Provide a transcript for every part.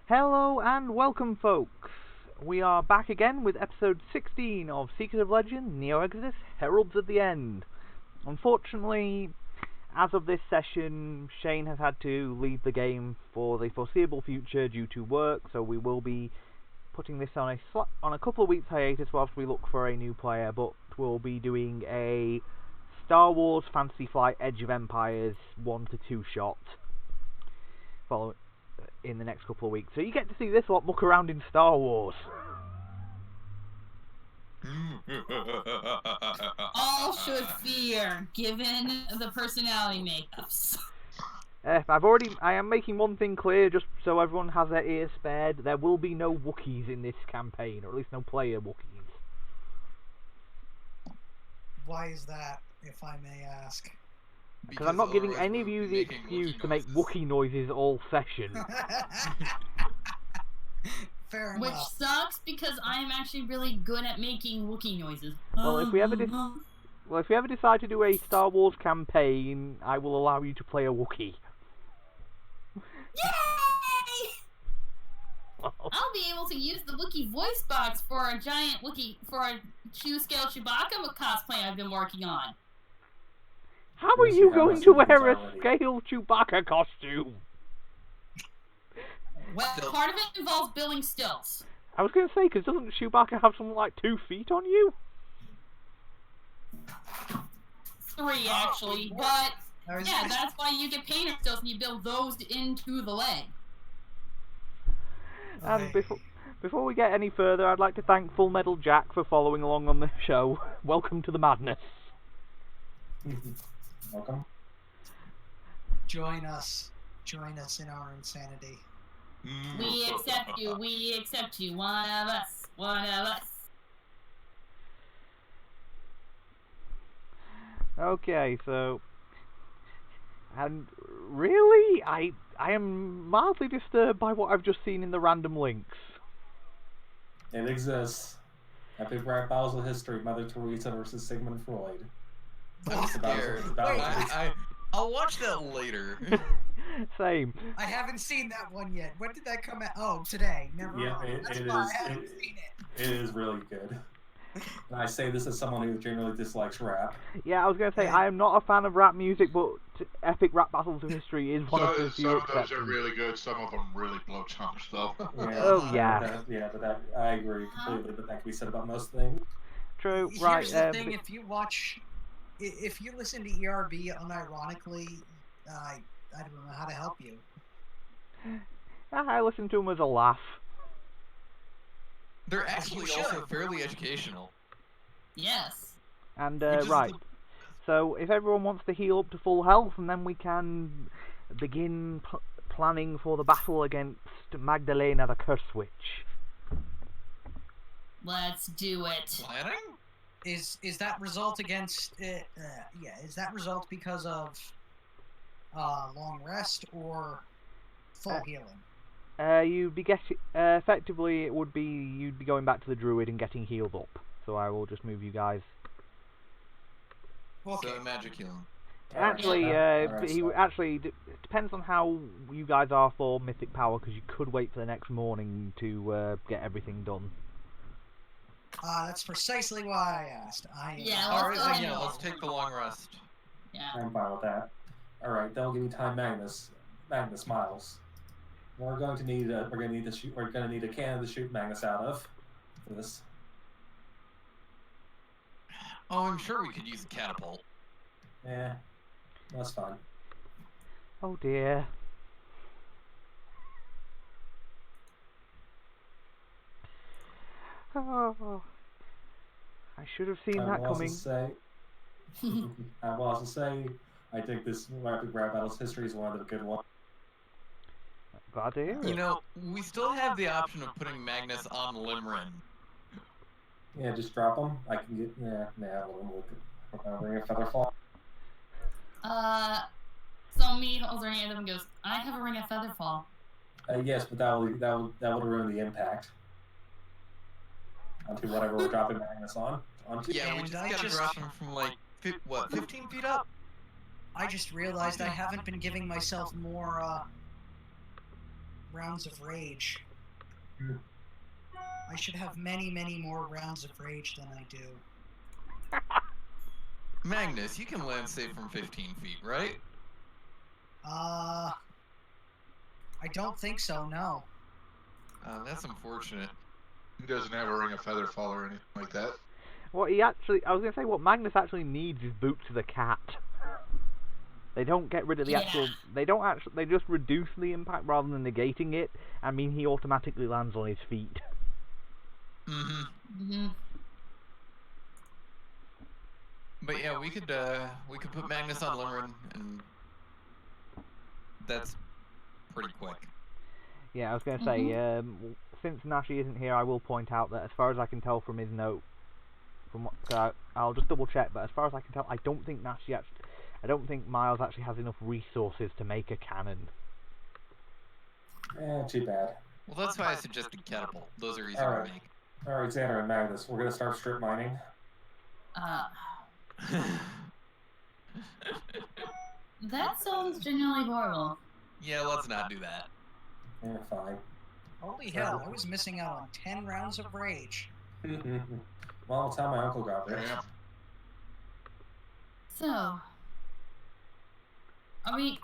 Hello and welcome, folks. We are back again with episode 16 of Secret of Legend, NeoExodus, Heralds at the End. Unfortunately, as of this session, Shane has had to leave the game for the foreseeable future due to work, so we will be putting this on a couple of weeks hiatus whilst we look for a new player, but we'll be doing a Star Wars Fantasy Flight Edge of Empires 1 to 2 shot in the next couple of weeks. So you get to see this lot muck around in Star Wars. All should fear, given the personality makeups. I am making one thing clear, just so everyone has their ears spared. There will be no Wookiees in this campaign, or at least no player Wookiees. Why is that, if I may ask? Because I'm not giving any of you the excuse to make Wookiee noises all session. Fair Which enough. sucks because I'm actually really good at making Wookiee noises. Well, if we ever decide to do a Star Wars campaign, I will allow you to play a Wookiee. Yay! I'll be able to use the Wookiee voice box for a giant Wookiee, for a Chew-scale Chewbacca cosplay I've been working on. How are you going to wear a scale Chewbacca costume? Well, part of it involves building stilts. I was going to say, because doesn't Chewbacca have something like 2 feet on you? 3, actually, but yeah, that's why you get painter stilts and you build those into the leg. And before we get any further, I'd like to thank Full Metal Jack for following along on the show. Welcome to the madness. Welcome. Join us in our insanity. We accept you, one of us. Okay, so... And really, I am mildly disturbed by what I've just seen in the random links. It exists. Epic rap battles of history, Mother Teresa versus Sigmund Freud. I'm scared. I'll watch that later. Same. I haven't seen that one yet. When did that come out? Oh, today. Never mind. That's why I haven't seen it. It is really good. And I say this as someone who generally dislikes rap. Yeah, I was going to say, I am not a fan of rap music, but Epic Rap Battles of History is one of the few exceptions. Some of those are really good, some of them really blow chunks, though. Yeah. I agree completely, but that can be said about most things. True, Here's right. the thing, if you listen to ERB unironically, I don't know how to help you. I listen to them as a laugh. They're actually also fairly educational. Yes. And, right. So, if everyone wants to heal up to full health, and then we can begin planning for the battle against Magdalena the Curse Witch. Let's do it. Planning? Is that result against is that result because of long rest or full healing? You'd be effectively it would be you'd be going back to the druid and getting healed up. So I will just move you guys. Okay. So magic healing. Actually, it depends on how you guys are for mythic power, because you could wait for the next morning to get everything done. That's precisely why I asked. Let's take the long rest. Yeah. I'm fine with that. Alright, that'll give you time, Magnus Miles. We're gonna need a cannon to shoot Magnus out of for this. Oh, I'm sure we could use a catapult. Yeah, that's fine. Oh dear. Oh, I should have seen that coming. I will also say, I think this Epic Rap Battles history is one of the good ones. Glad to hear it. You know, we still have the option of putting Magnus on Limrin. Yeah, just drop them. I can get I'll bring a feather fall. So me holds her hand up and goes, I have a ring of featherfall. Yes, but that would ruin the impact onto whatever we're dropping Magnus on. Yeah, we just gotta drop him from 15 feet up? I just realized I haven't been giving myself more rounds of rage. Hmm. I should have many, many more rounds of rage than I do. Magnus, you can land safe from 15 feet, right? I don't think so, no. That's unfortunate. He doesn't have a ring of feather fall or anything like that. What he actually, I was going to say, what Magnus actually needs is Boots of the Cat. They don't get rid of the actual, they don't actually, they just reduce the impact rather than negating it. I mean, he automatically lands on his feet. Mm-hmm. But yeah, we could put Magnus on Limerick, and that's pretty quick. Yeah, I was going to say, since Nashi isn't here, I will point out that as far as I can tell from his note, from what, I'll just double check, but as far as I can tell, I don't think Miles actually has enough resources to make a cannon. Too bad. Well, that's why I suggested catapult. Those are easier Alright. to make. Alright, Xander and Magnus, we're going to start strip mining. That sounds genuinely horrible. Yeah, let's not do that. Yeah, fine. Holy hell, I was missing out on 10 rounds of rage. Well, that's how my uncle got there. Yeah. So, are we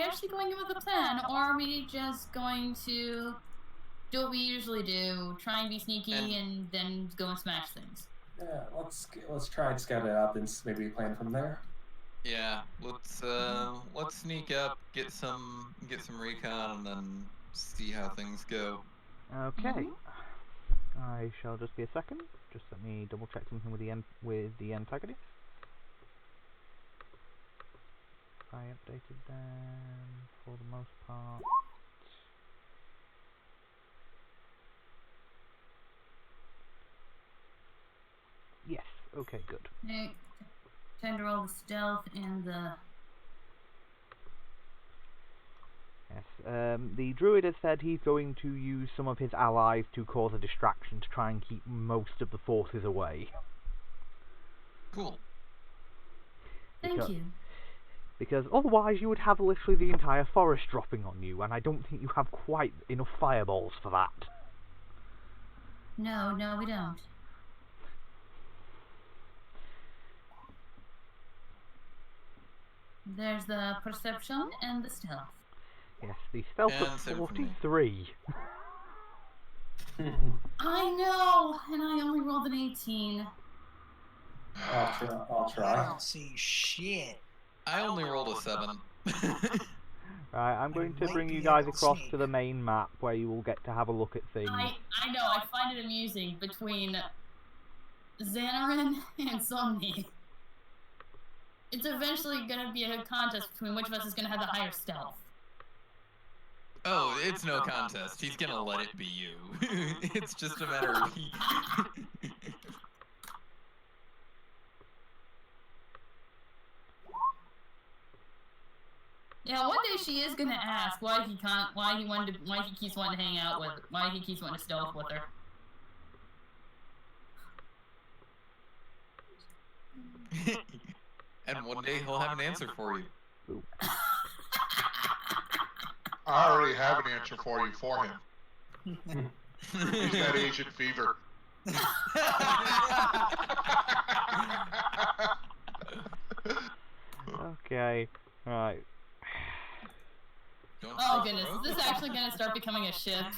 actually going in with a plan, or are we just going to do what we usually do, try and be sneaky and then go and smash things? Yeah, let's try and scout it out, then maybe plan from there. Yeah, let's sneak up, get some recon, and then see how things go. Okay. I shall just be a second. Just let me double check something with the antagonist. I updated them for the most part. Yes. Okay. Good. Okay. Time to roll the stealth and the. Yes. The druid has said he's going to use some of his allies to cause a distraction to try and keep most of the forces away. Cool. Thank you. Because otherwise you would have literally the entire forest dropping on you, and I don't think you have quite enough fireballs for that. No, we don't. There's the perception and the stealth. Yes, the stealth at 43. I know, and I only rolled an 18. I'll I try. don't see shit. I only rolled a 7. Right, I'm going to bring you guys across to the main map where you will get to have a look at things. I know, I find it amusing between Xanarin and Somni. It's eventually going to be a contest between which of us is going to have the higher stealth. Oh, it's no contest. He's gonna let it be you. It's just a matter of Yeah, one day she is gonna ask why he keeps wanting to hang out with, why he keeps wanting to stealth with her. And one day he'll have an answer for you. I already have an answer for him. He's got Asian fever. Okay, right. Oh goodness, is this actually gonna start becoming a shift?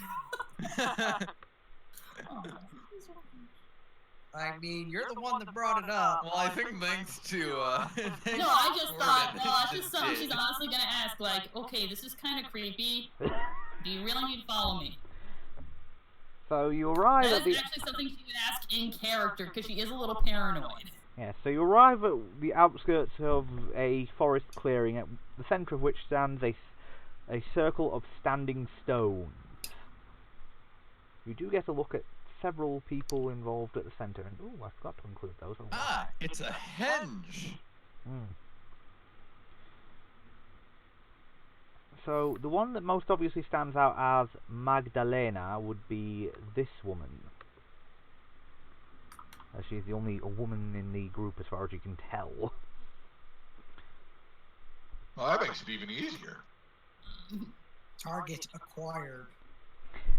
I mean, you're the one that brought it up. Well, I think thanks to No, I just thought, that's just something she's honestly gonna ask, like, okay, this is kind of creepy. Do you really need to follow me? So you arrive at the... That's actually something she would ask in character, because she is a little paranoid. Yeah, so you arrive at the outskirts of a forest clearing, at the centre of which stands a circle of standing stones. You do get a look at several people involved at the centre, and oh, I forgot to include those. Ah, it's a henge. So the one that most obviously stands out as Magdalena would be this woman. She's the only woman in the group as far as you can tell. Well, that makes it even easier. Target acquired.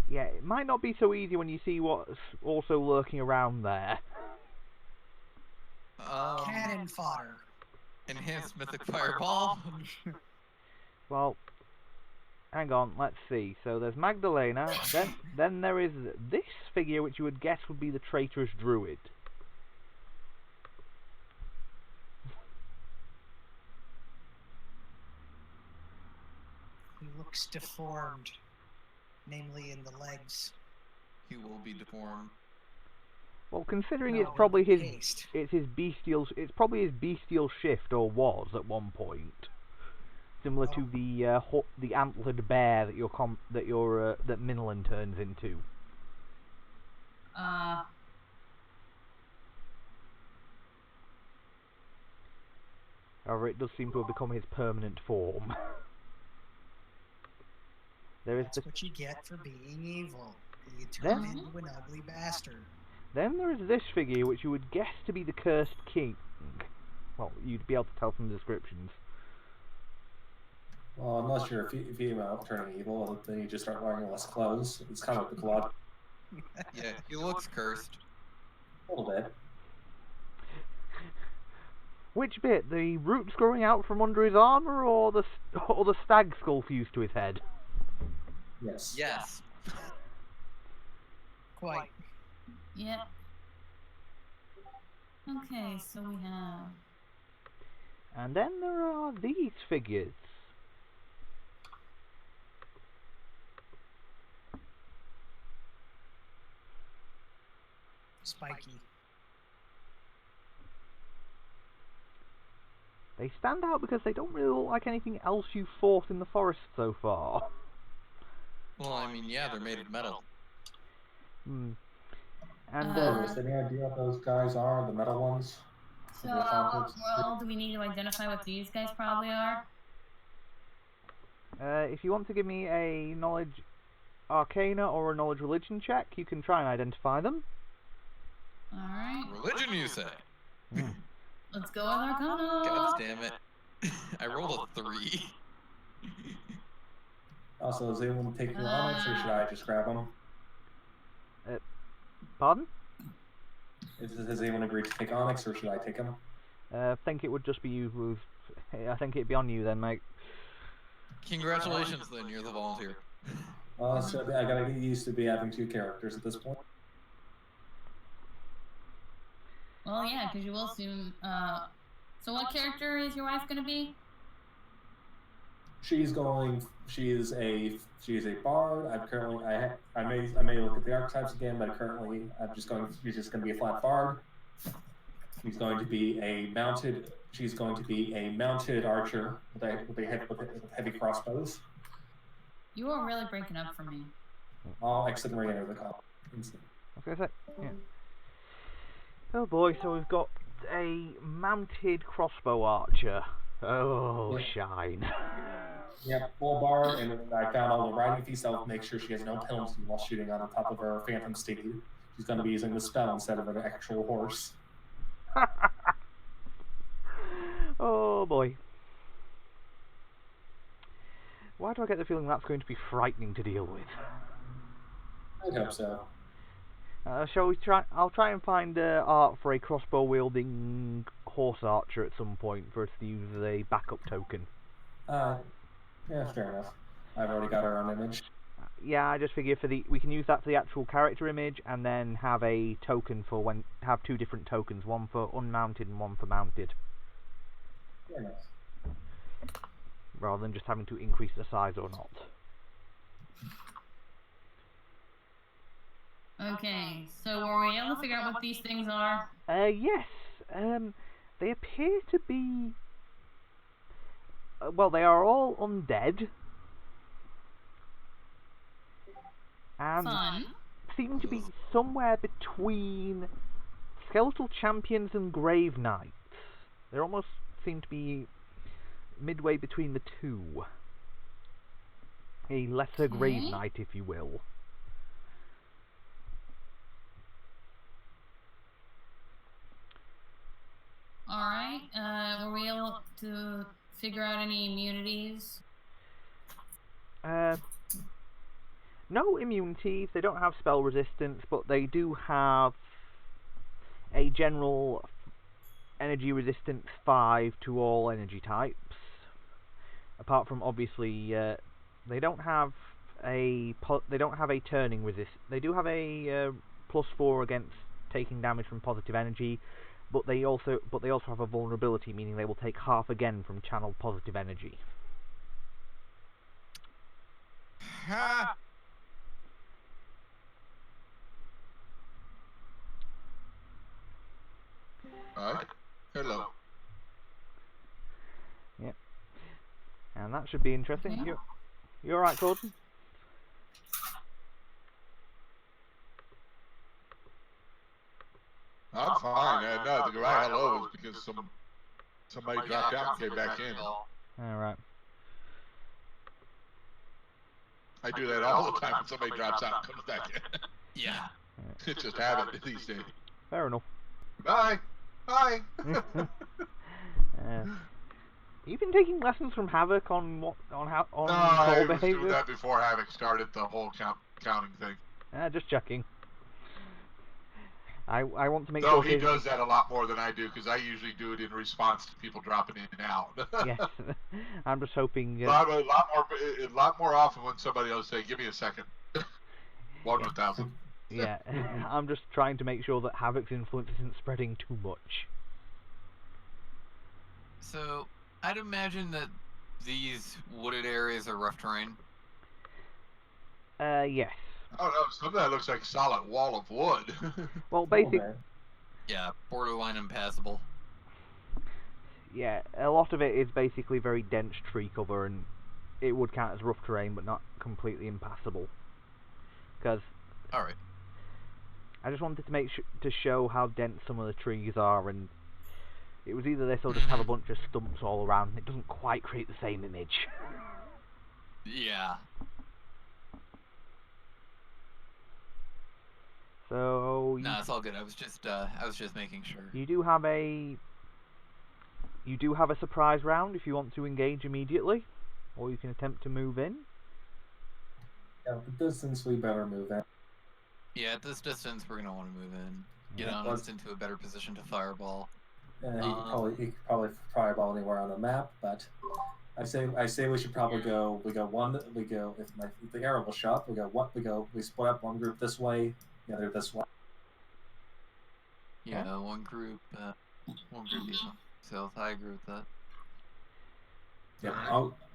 Yeah, it might not be so easy when you see what's also lurking around there. Cannon fodder. Enhanced mythic fireball. Well, hang on, let's see. So there's Magdalena, then there is this figure which you would guess would be the traitorous druid. He looks deformed, namely in the legs. He will be deformed. Well, considering No, it's probably his encased. it's probably his bestial shift, or was at one point, similar to the antlered bear that Minlin turns into. However, it does seem to have become his permanent form. That's what you get for being evil. You turn into an ugly bastard. Then there is this figure, which you would guess to be the Cursed King. Well, you'd be able to tell from the descriptions. Well, unless you're a female turning evil, then you just start wearing less clothes. It's kind of like the Claude. Yeah, he looks cursed. A little bit. Which bit? The roots growing out from under his armor, or the stag skull fused to his head? Yes. Yes. Quite. Yep. Okay, so we have... And then there are these figures. Spiky. They stand out because they don't really look like anything else you've fought in the forest so far. Well, I mean, yeah, they're made of metal. Hmm. And Is any idea what those guys are, the metal ones? So, what role do we need to identify what these guys probably are? if you want to give me a knowledge arcana or a knowledge religion check, you can try and identify them. Alright. Religion, you say? Let's go with Arcana! God damn it. I rolled a 3. Also, is anyone taking Onyx, or should I just grab them? Pardon? Has anyone agreed to take Onyx, or should I take them? I think it would just be you who've... I think it'd be on you then, mate. Congratulations, then, you're the volunteer. So I gotta get used to having 2 characters at this point. Well, yeah, because you will soon. So, what character is your wife going to be? She is a bard. I may look at the archetypes again, but currently she's just going to be a flat bard. She's going to be a mounted archer with heavy crossbows. You are really breaking up for me. I'll exit and re-enter the call. I was going to say, yeah. Oh boy, so we've got a mounted crossbow archer. Oh, shine. Yep, full bard, and I found all the riding feats that will make sure she has no penalty while shooting on the top of her phantom steed. She's going to be using the spell instead of an actual horse. Oh boy. Why do I get the feeling that's going to be frightening to deal with? I hope so. Shall we try? I'll try and find art for a crossbow wielding horse archer at some point for us to use as a backup token. Yeah, fair enough. I've already got our own image. Yeah, I just figure we can use that for the actual character image, and then have a token for have 2 different tokens, one for unmounted and one for mounted. Fair enough. Rather than just having to increase the size or not. Okay, so were we able to figure out what these things are? Yes. They appear to be... well, they are all undead. And Fun. seem to be somewhere between skeletal champions and grave knights. They almost seem to be midway between the 2. A lesser grave knight, if you will. Alright, were we able to figure out any immunities? no immunities, they don't have spell resistance, but they do have a general energy resistance 5 to all energy types. Apart from, obviously, they don't have a turning resist. They do have a +4 against taking damage from positive energy, but they also have a vulnerability, meaning they will take half again from channeled positive energy. Ha! Alright. Hello. Yep. And that should be interesting. Okay. You alright, Gordon? I'm fine. No, the right hello was because somebody dropped out and came back in. Alright. I do that all the time when somebody drops out and comes back in. Yeah. It's just habit these days. Fair enough. Bye. Bye. You've been taking lessons from Havoc on No, call I was doing behavior? that before Havoc started the whole counting thing. Just checking. I want to make No, sure he does that a lot more than I do, because I usually do it in response to people dropping in and out. Yes. I'm just hoping... a lot more often when somebody else say, give me a second. 1,000. Yeah, I'm just trying to make sure that Havoc's influence isn't spreading too much. So, I'd imagine that these wooded areas are rough terrain. Yes. Oh no, some of that looks like solid wall of wood. Well, basically, Yeah, borderline impassable. yeah, a lot of it is basically very dense tree cover, and it would count as rough terrain, but not completely impassable. Because Alright. I just wanted to to show how dense some of the trees are, and it was either this or just have a bunch of stumps all around. It doesn't quite create the same image. Yeah. So No, it's all good. I was just making sure. you do have a surprise round if you want to engage immediately, or you can attempt to move in. Yeah, the distance we better move in. Yeah, at this distance, we're gonna want to move in. Get Yeah, Onyx into a better position to fireball. He could probably fireball anywhere on the map, but I say we should probably go. We go if the arrow will show up. We split up one group this way, the other this way. Yeah, one group east, south. I agree with that. Yeah,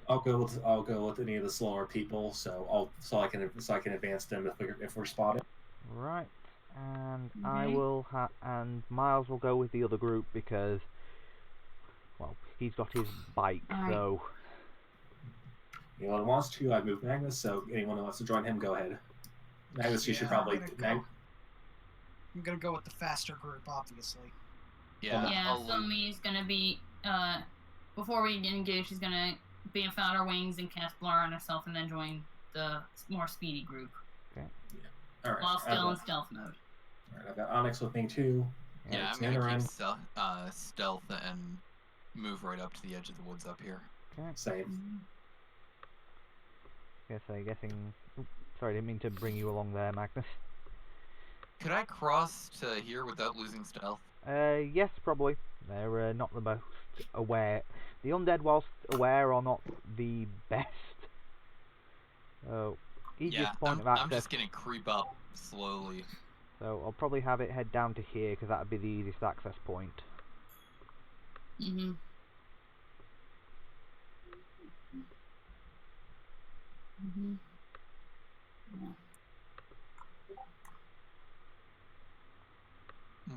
I'll go with any of the slower people, so I can advance them if we're spotted. Right, and I will and Miles will go with the other group because, well, he's got his bike, so. Anyone who wants to, I move Magnus. So anyone who wants to join him, go ahead. Magnus, you should probably. I'm gonna go with the faster group, obviously. Yeah. Yeah, Somi's gonna be, before we get engaged, she's gonna be found our wings and cast Blur on herself and then join the more speedy group. Okay. Yeah. All right. While still in stealth mode. All right, I've got Onyx with me too. Yeah, I'm gonna keep stealth and move right up to the edge of the woods up here. Okay. Same. Guessing. Oops, sorry, I didn't mean to bring you along there, Magnus. Could I cross to here without losing stealth? Yes, probably. They're not the most aware. The undead, whilst aware, are not the best. So, easiest point of access. I'm just gonna creep up slowly. So I'll probably have it head down to here because that would be the easiest access point. Mm-hmm. Mm-hmm.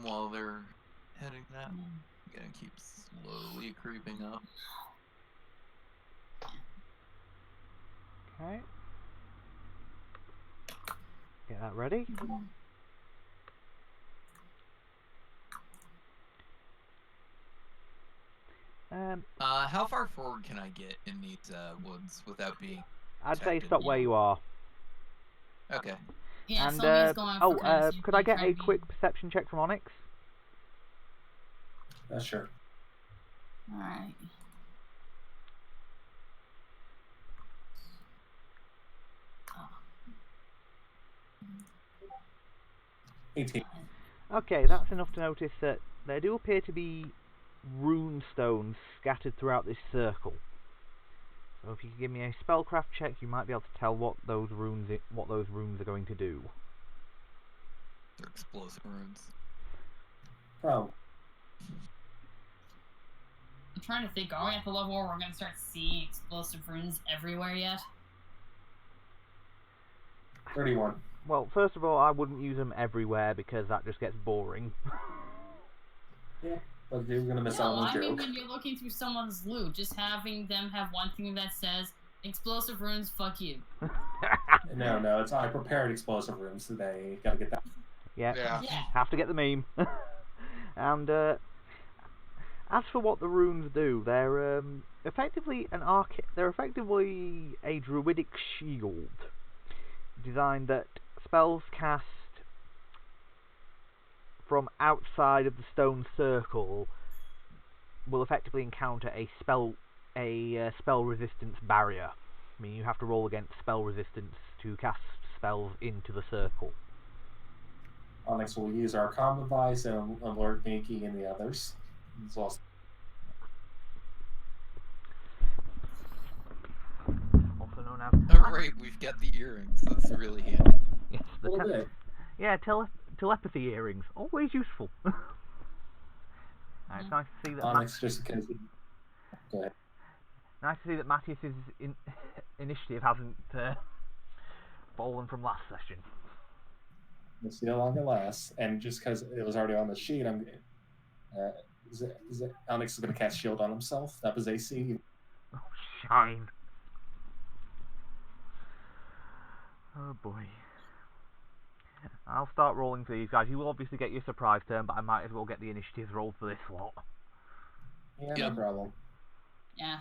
While they're heading that, I'm gonna keep slowly creeping up. Okay. Get that ready. How far forward can I get in these woods without being I'd say detected? stop where you are. Okay. Yeah, And Somi's going for could I get a quick perception check from Onyx? Sure. Alright. 18. Okay, that's enough to notice that there do appear to be rune stones scattered throughout this circle. So if you could give me a spellcraft check, you might be able to tell what those runes are going to do. They're explosive runes. Oh, I'm trying to think, are we at the level where we're going to start seeing explosive runes everywhere yet? 31. Well, first of all, I wouldn't use them everywhere because that just gets boring. Yeah, but you're gonna miss No, out on I the mean joke. when you're looking through someone's loot, just having them have one thing that says, explosive runes, fuck you. No, it's I prepared explosive rooms today. Gotta get that. Yeah, Yeah. have to get the meme. And as for what the runes do, they're effectively a druidic shield designed that spells cast from outside of the stone circle will effectively encounter a spell resistance barrier. I mean, you have to roll against spell resistance to cast spells into the circle. Onyx will use our comm device and alert Binky and the others. It's also Also known as Oh, right, we've got the earrings. That's really handy. yes, a little bit. telepathy earrings, always useful. It's nice to see that. Onyx just because. Go ahead. Nice to see that Matthias's initiative hasn't fallen from last session. We'll see how long it lasts. And just because it was already on the sheet, I'm. Onyx is going to cast shield on himself. That was AC. Oh, shine. Oh boy. I'll start rolling for these guys. You will obviously get your surprise turn, but I might as well get the initiatives rolled for this lot. Yeah, Yep. no problem. Yeah.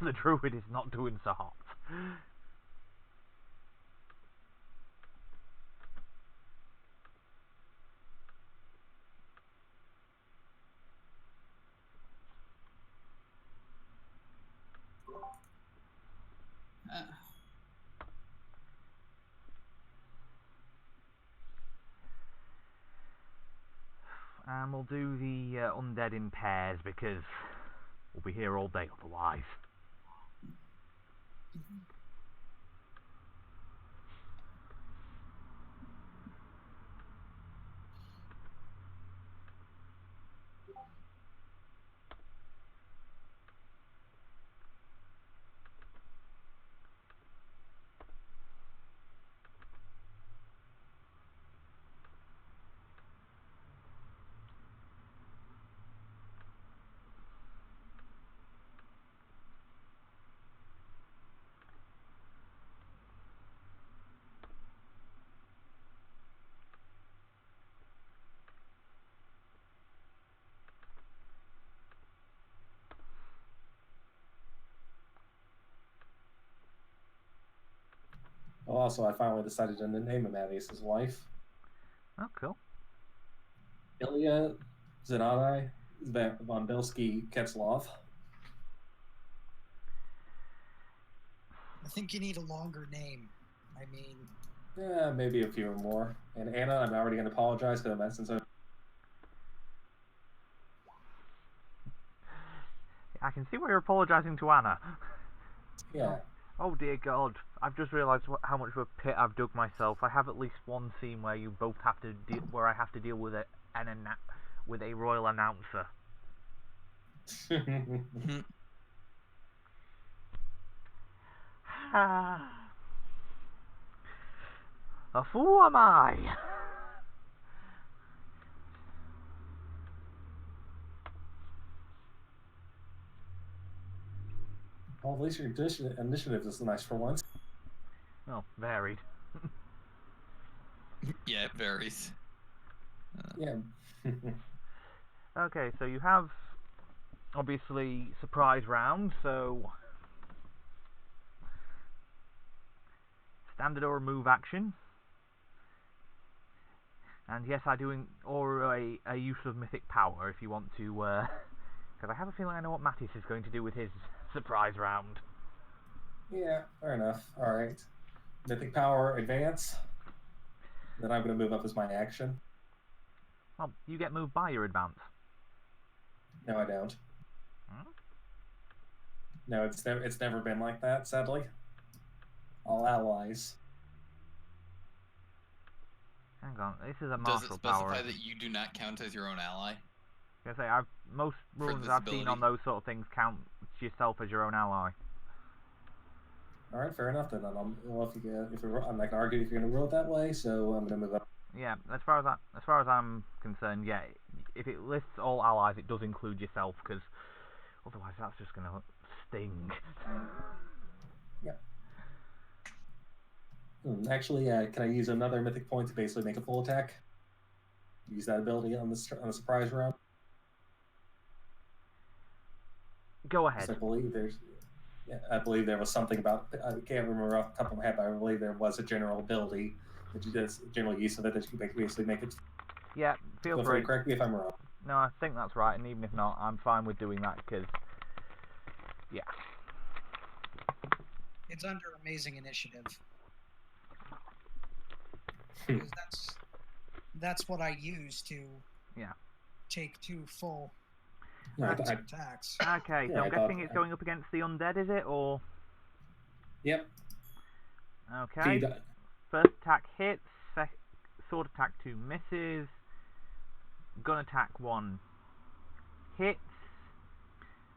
The druid is not doing so hot. And we'll do the undead in pairs because we'll be here all day otherwise. Well, also, I finally decided to name him Matthias's wife. Oh, cool. Ilya Zenadai von Bilski Ketzlov. I think you need a longer name. I mean, Yeah, maybe a few more. And Anna, I'm already going to apologize for that since I can see why you're apologising to Anna. yeah. Oh dear God, I've just realised how much of a pit I've dug myself. I have at least one scene where you both have to where I have to deal with a royal announcer. A fool am I? Well, at least your initiative is nice for once. Well, varied. Yeah, it varies. Yeah. Okay, so you have obviously surprise round, so standard or move action. And yes, I do or a use of mythic power if you want to, because I have a feeling I know what Mattis is going to do with his surprise round. Yeah, fair enough. All right. Mythic power, advance. Then I'm going to move up as my action. Well, you get moved by your advance. No, I don't. Hmm? No, it's never been like that, sadly. All allies. Hang on, this is a Does it martial specify power. that you do not count as your own ally? I say, most For rules this I've seen on ability? those sort of things count yourself as your own ally. All right, fair enough then. I'm not gonna argue if you're gonna roll it that way, so I'm gonna move up. Yeah, as far as I'm concerned, yeah, if it lists all allies, it does include yourself, because otherwise that's just gonna sting. Yeah. Actually, can I use another mythic point to basically make a full attack? Use that ability on the surprise round. Go ahead. I believe I believe there was something about. I can't remember off the top of my head, but I believe there was a general ability that you did general use of it that you can basically make it. Yeah, feel Feel free. free to correct me if I'm wrong. No, I think that's right, and even if not, I'm fine with doing that, because, yeah. It's under amazing initiative. Because that's what I use to take 2 full attacks. Okay, so I'm guessing it's going up against the undead, is it, or? Yep. Okay. First attack hits, sword attack 2 misses, gun attack 1 hits,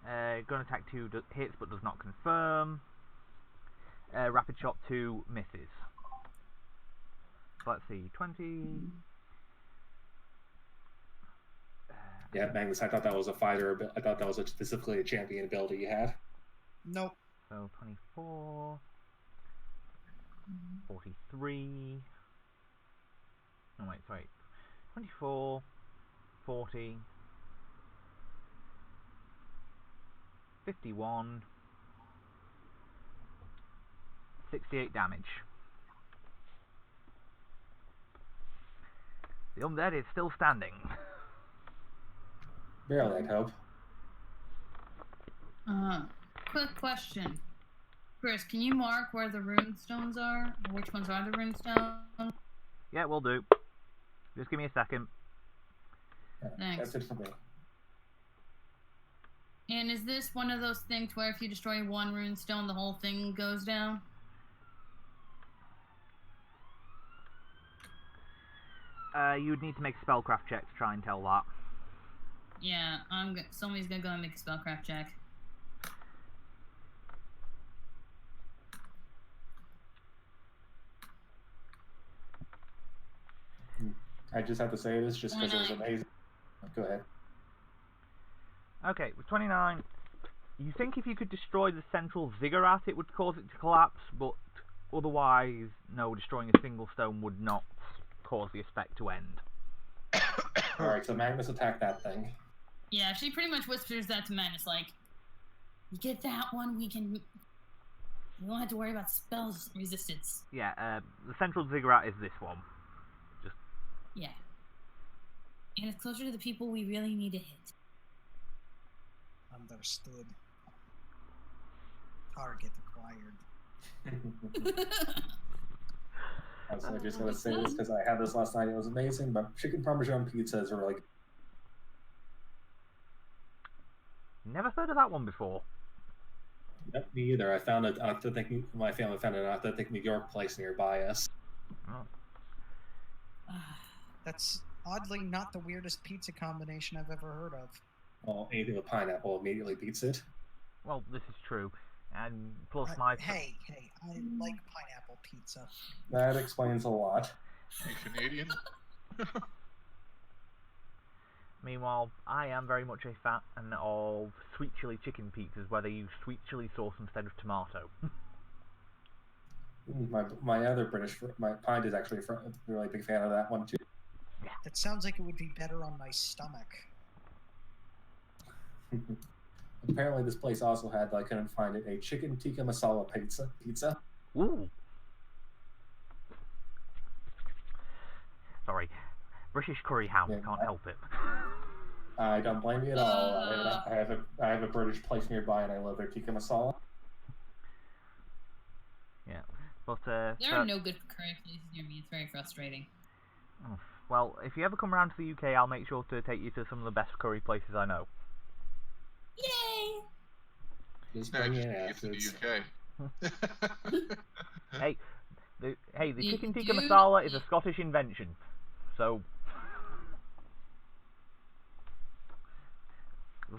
gun attack 2 hits but does not confirm, rapid shot 2 misses. So let's see, 20... Yeah, Magnus, I thought that was a fighter. I thought that was specifically a champion ability you had. Nope. So 24... 43... Oh wait, sorry. 24... 40... 51... 68 damage. The undead is still standing. Barely, I'd hope. Quick question. Chris, can you mark where the rune stones are? Or which ones are the rune stones? Yeah, will do. Just give me a second. Thanks. That's it for me. And is this one of those things where if you destroy 1 rune stone, the whole thing goes down? You'd need to make a spellcraft check to try and tell that. Yeah, somebody's gonna go and make a spellcraft check. I just have to say this just because it was amazing. Go ahead. Okay, with 29, you think if you could destroy the central ziggurat, it would cause it to collapse, but otherwise, no, destroying a single stone would not cause the effect to end. Alright, so Magnus attacked that thing. Yeah, she pretty much whispers that to Magnus, like, you get that one, we won't have to worry about spells resistance. Yeah, the central ziggurat is this one. Yeah. And it's closer to the people we really need to hit. Understood. Target acquired. So I just gotta say this because I had this last night. It was amazing, but chicken parmesan pizza is really good. Never heard of that one before. Yep, me either. I found it. My family found an authentic New York place nearby us. Oh. That's oddly not the weirdest pizza combination I've ever heard of. Well, anything with pineapple immediately beats it. Well, this is true. And plus Hey, I like pineapple pizza. That explains a lot. You Canadian? Meanwhile, I am very much a fan of sweet chili chicken pizzas where they use sweet chili sauce instead of tomato. My other my pint is actually a really big fan of that one too. That sounds like it would be better on my stomach. Apparently, this place also had, I couldn't find it, a chicken tikka masala pizza. Ooh. Sorry, British curry house, Yeah. can't help it. I don't blame you at all. I have a British place nearby, and I love their tikka masala. Yeah, but There are no good curry places near me. It's very frustrating. Oh, well, if you ever come around to the UK, I'll make sure to take you to some of the best curry places I know. Yay! Just Yeah, bring just your get to the acids. UK. The chicken tikka Dude. masala is a Scottish invention, so.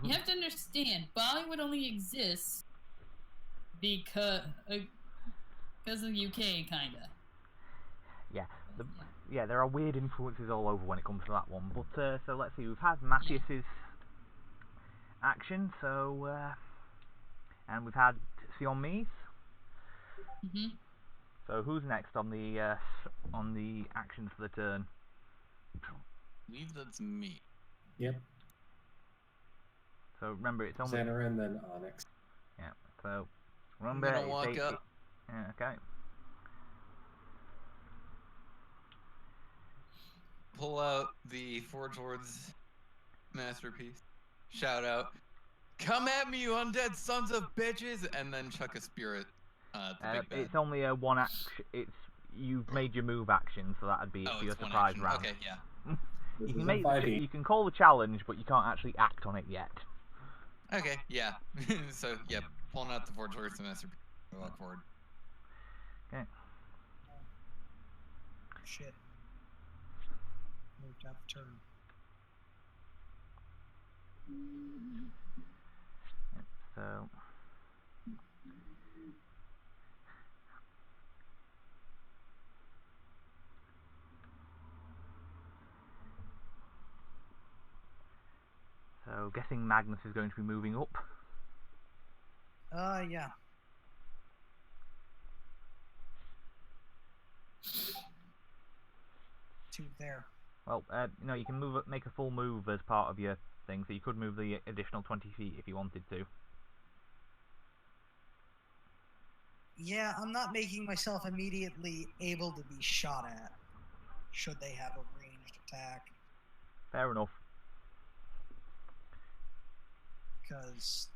You have to understand, Bollywood only exists because of the UK, kinda. Yeah, there are weird influences all over when it comes to that one. But so let's see, we've had Matthias's action, so and we've had Sionmi's. Mhm. So who's next on the actions for the turn? I believe that's me. Yep. So remember, it's only Center and then Onyx. Yeah. So I'm remember, gonna walk up. Yeah. Okay. Pull out the Forge Lord's masterpiece. Shout out, "Come at me, you undead sons of bitches!" And then chuck a spirit at the big bad. It's only a one action. You've made your move action, so that'd be it for your it's one surprise action. round. Okay, yeah. You can call the challenge, but you can't actually act on it yet. Okay, yeah. So, yeah, pulling out the Forge Lord's masterpiece. Walk forward. Okay. Shit. Moved out the turn. So. So, guessing Magnus is going to be moving up. Yeah. Two there. Well, you can make a full move as part of your thing, so you could move the additional 20 feet if you wanted to. Yeah, I'm not making myself immediately able to be shot at, should they have a ranged attack. Fair enough. Because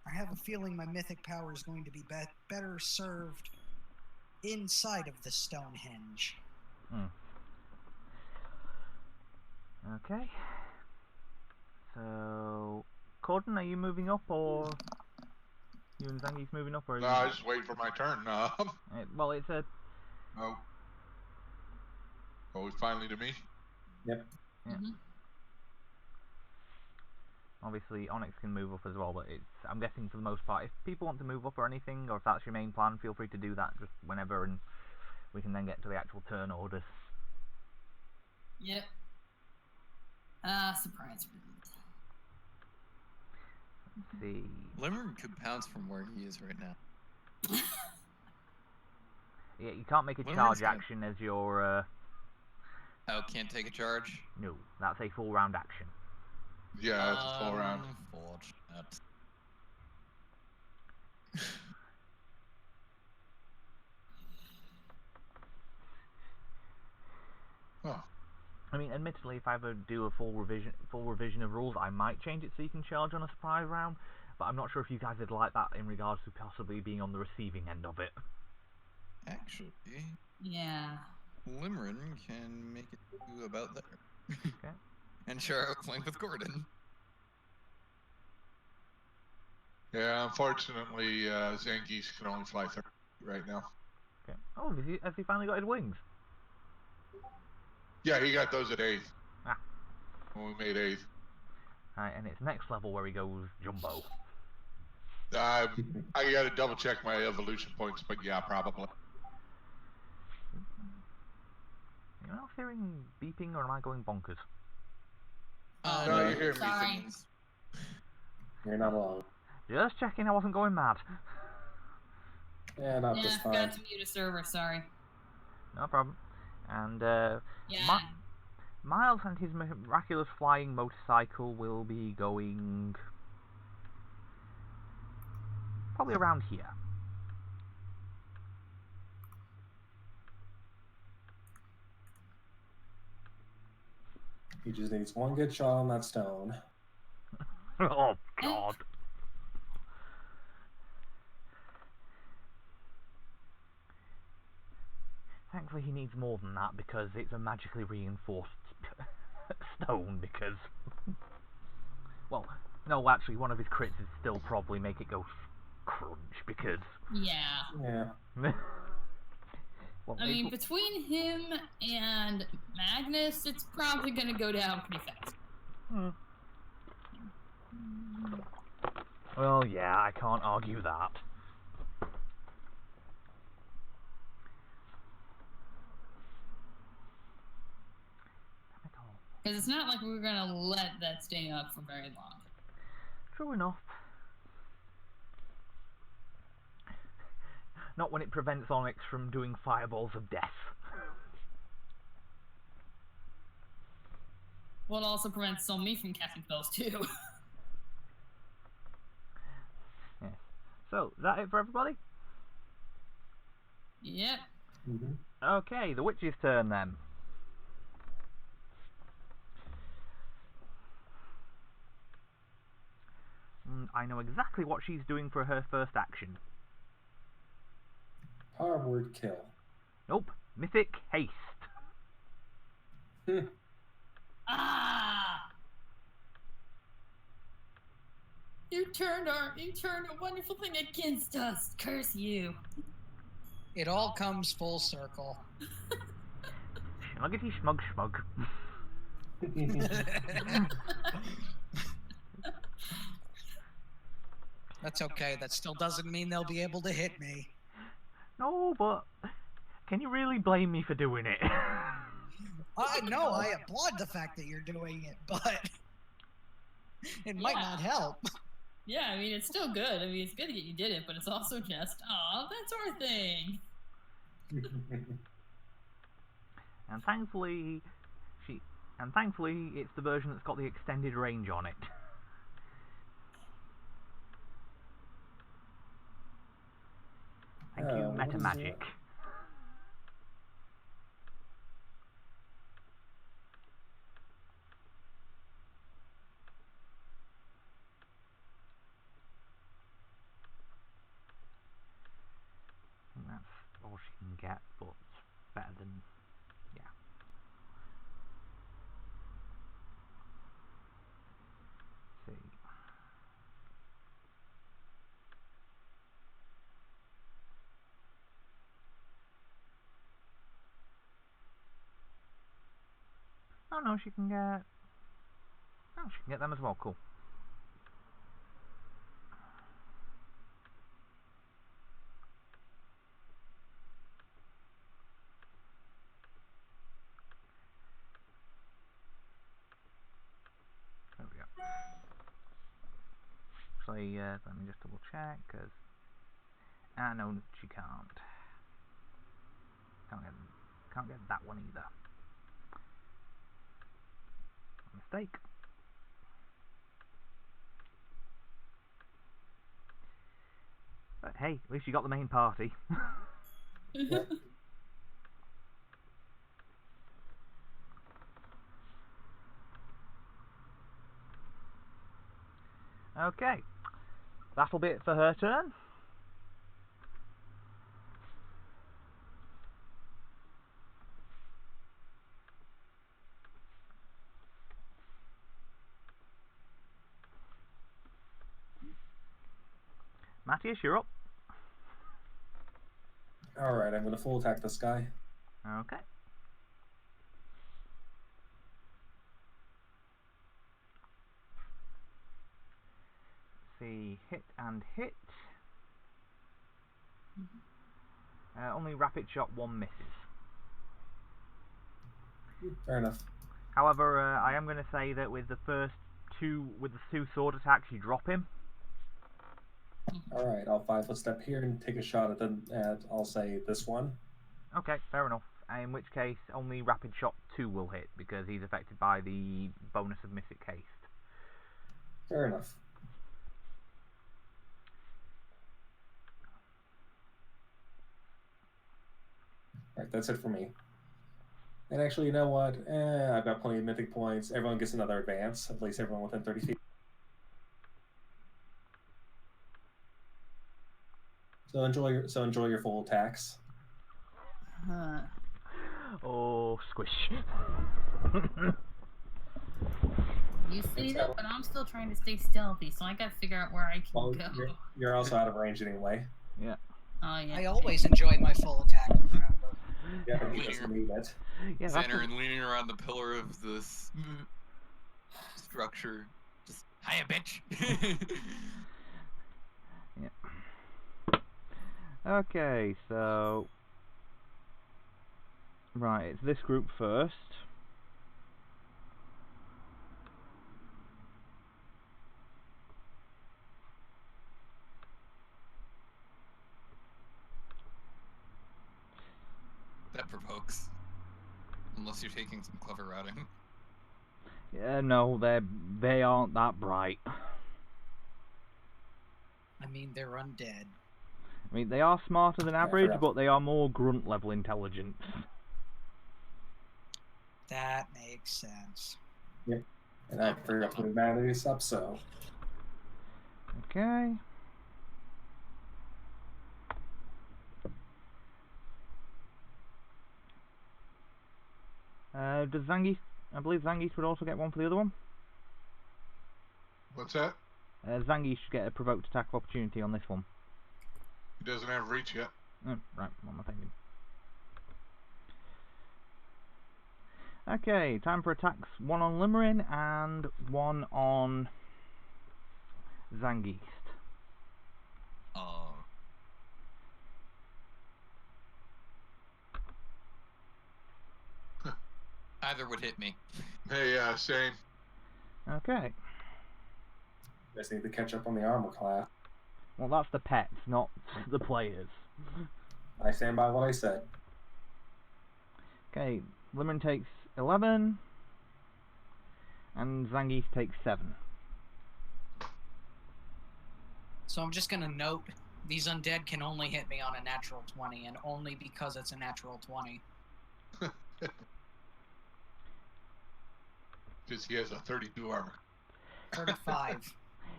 I have a feeling my mythic power is going to be better served inside of the Stonehenge. Okay. So, Corden, are you moving up, or you and Zangi's moving up, or? No, I was just waiting for my turn. Well, it's a. Oh. Oh, it's finally to me. Yep. Yeah. Mhm. Obviously, Onyx can move up as well, but I'm guessing for the most part, if people want to move up or anything, or if that's your main plan, feel free to do that just whenever, and we can then get to the actual turn orders. Yep. Surprise round. Let's see. Limerick could pounce from where he is right now. Yeah, you can't make a charge action as your. Oh, can't take a charge? No, that's a full round action. Yeah, it's a full round. Unfortunate. Oh. I mean, admittedly, if I ever do a full revision of rules, I might change it so you can charge on a surprise round. But I'm not sure if you guys would like that in regards to possibly being on the receiving end of it. Actually, Yeah. Limerin can make it to about there. Okay. And share a flank with Gordon. Yeah, unfortunately, Zangief can only fly 30 right now. Okay. Oh, has he finally got his wings? Yeah, he got those at 8th. Ah. When we made 8th. Right, and it's next level where he goes jumbo. I gotta double check my evolution points, but yeah, probably. Am I hearing beeping or am I going bonkers? No, you hear me. Sorry. You're not alone. Just checking I wasn't going mad. Yeah, not Yeah, this I forgot fine. to mute a server, sorry. No problem. And Yeah. Miles and his miraculous flying motorcycle will be going probably around here. He just needs one good shot on that stone. Oh God. Thankfully he needs more than that because it's a magically reinforced stone because... Well, no, actually one of his crits would still probably make it go crunch because... Yeah. Yeah. Well, I mean, between him and Magnus, it's probably gonna go down pretty fast. Well, yeah, I can't argue that. Because it's not like we're gonna let that stay up for very long. True enough. Not when it prevents Onyx from doing fireballs of death. Well, it also prevents me from casting spells too. Yeah. So, is that it for everybody? Yep. Okay, the witch's turn then. I know exactly what she's doing for her first action. Power word kill. Nope, mythic haste. Ah! You turned a wonderful thing against us. Curse you. It all comes full circle. Schmuggity schmug schmug. That's okay. That still doesn't mean they'll be able to hit me. No, but can you really blame me for doing it? No, I applaud the fact that you're doing it, but it might not help. Yeah, I mean, it's still good. I mean, it's good that you did it, but it's also just, aw, that's our thing. And thankfully, it's the version that's got the extended range on it. Thank you, What is Meta Magic. it? I think that's all she can get, but better than... yeah. Let's see. Oh no, she can get... oh, she can get them as well, cool. There we go. Actually, let me just double check, because... ah, no, she can't. Can't get that one either. Mistake. But hey, at least you got the main party. Yep. Okay, that'll be it for her turn. Matthias, you're up. Alright, I'm going to full attack this guy. Okay. See, hit and hit. Only rapid shot, one misses. Fair enough. However, I am going to say that with the two sword attacks, you drop him. All right, I'll 5-foot step here and take a shot at I'll say this one. Okay, fair enough. In which case, only Rapid Shot 2 will hit, because he's affected by the bonus of Mystic Haste. Fair enough. All right, that's it for me. And actually, you know what? I've got plenty of mythic points. Everyone gets another advance, at least everyone within 30 feet. So enjoy your full attacks. Oh, squish. You say that, but I'm still trying to stay stealthy, so I gotta figure out where I can Well, go. you're also out of range anyway. Yeah. Oh, yeah. I always enjoy my full attack, remember. Yeah, he doesn't need it. Yeah, Xander and leaning around the pillar of this structure. Just, hiya, bitch! Okay, so... Right, it's this group first. That provokes. Unless you're taking some clever routing. Yeah, no, they aren't that bright. I mean, they're undead. I mean, they are smarter than average, fair but they are more grunt-level intelligence. That makes sense. Yep. And I forgot to put humanities up, so... Okay. Does Zangief... I believe Zangief would also get one for the other one. What's that? Zangief should get a provoked attack of opportunity on this one. He doesn't have reach yet. Oh, right, what am I thinking? Okay, time for attacks. One on Limerin and one on Zangief. Oh. Either would hit me. Hey, same. Okay. Just need to catch up on the armor class. Well, that's the pets, not the players. I stand by what I said. Okay, Limerin takes 11, and Zangief takes 7. So I'm just gonna note, these undead can only hit me on a natural 20, and only because it's a natural 20. Because he has a 32 armor. 35.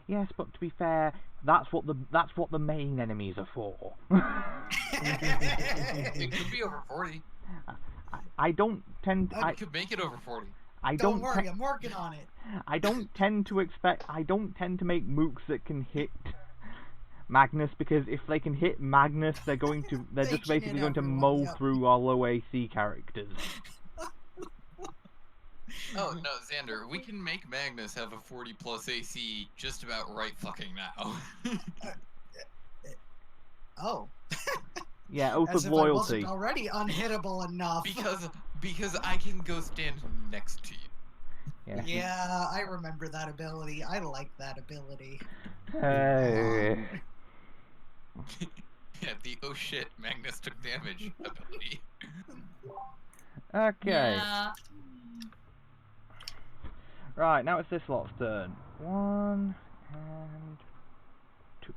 Yes, but to be fair, that's what the main enemies are for. It could be over 40. I don't tend. I could make it over 40. I Don't worry, I'm working on it. I don't tend to make mooks that can hit Magnus, because if they can hit Magnus, they're just basically going to mow through our low AC characters. Oh, no, Xander, we can make Magnus have a 40 plus AC just about right fucking now. Oh. Yeah, oath As of if I loyalty. wasn't already unhittable enough. Because I can go stand next to you. Yeah. Yeah, I remember that ability. I like that ability. Hey. Yeah, the oh shit, Magnus took damage ability. Okay. Yeah. Right, now it's this lot's turn. 1 and 2.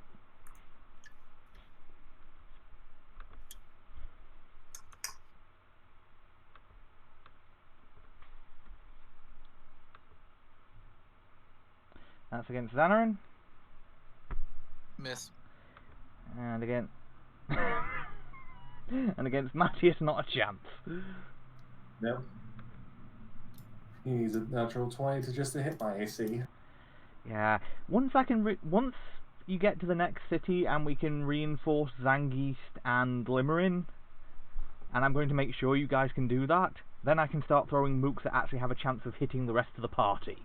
That's against Xanarin. Miss. And again. And against Matthias, not a chance. Nope. He needs a natural 20 to just to hit my AC. Yeah. Once you get to the next city and we can reinforce Zangief and Limerin, and I'm going to make sure you guys can do that, then I can start throwing mooks that actually have a chance of hitting the rest of the party.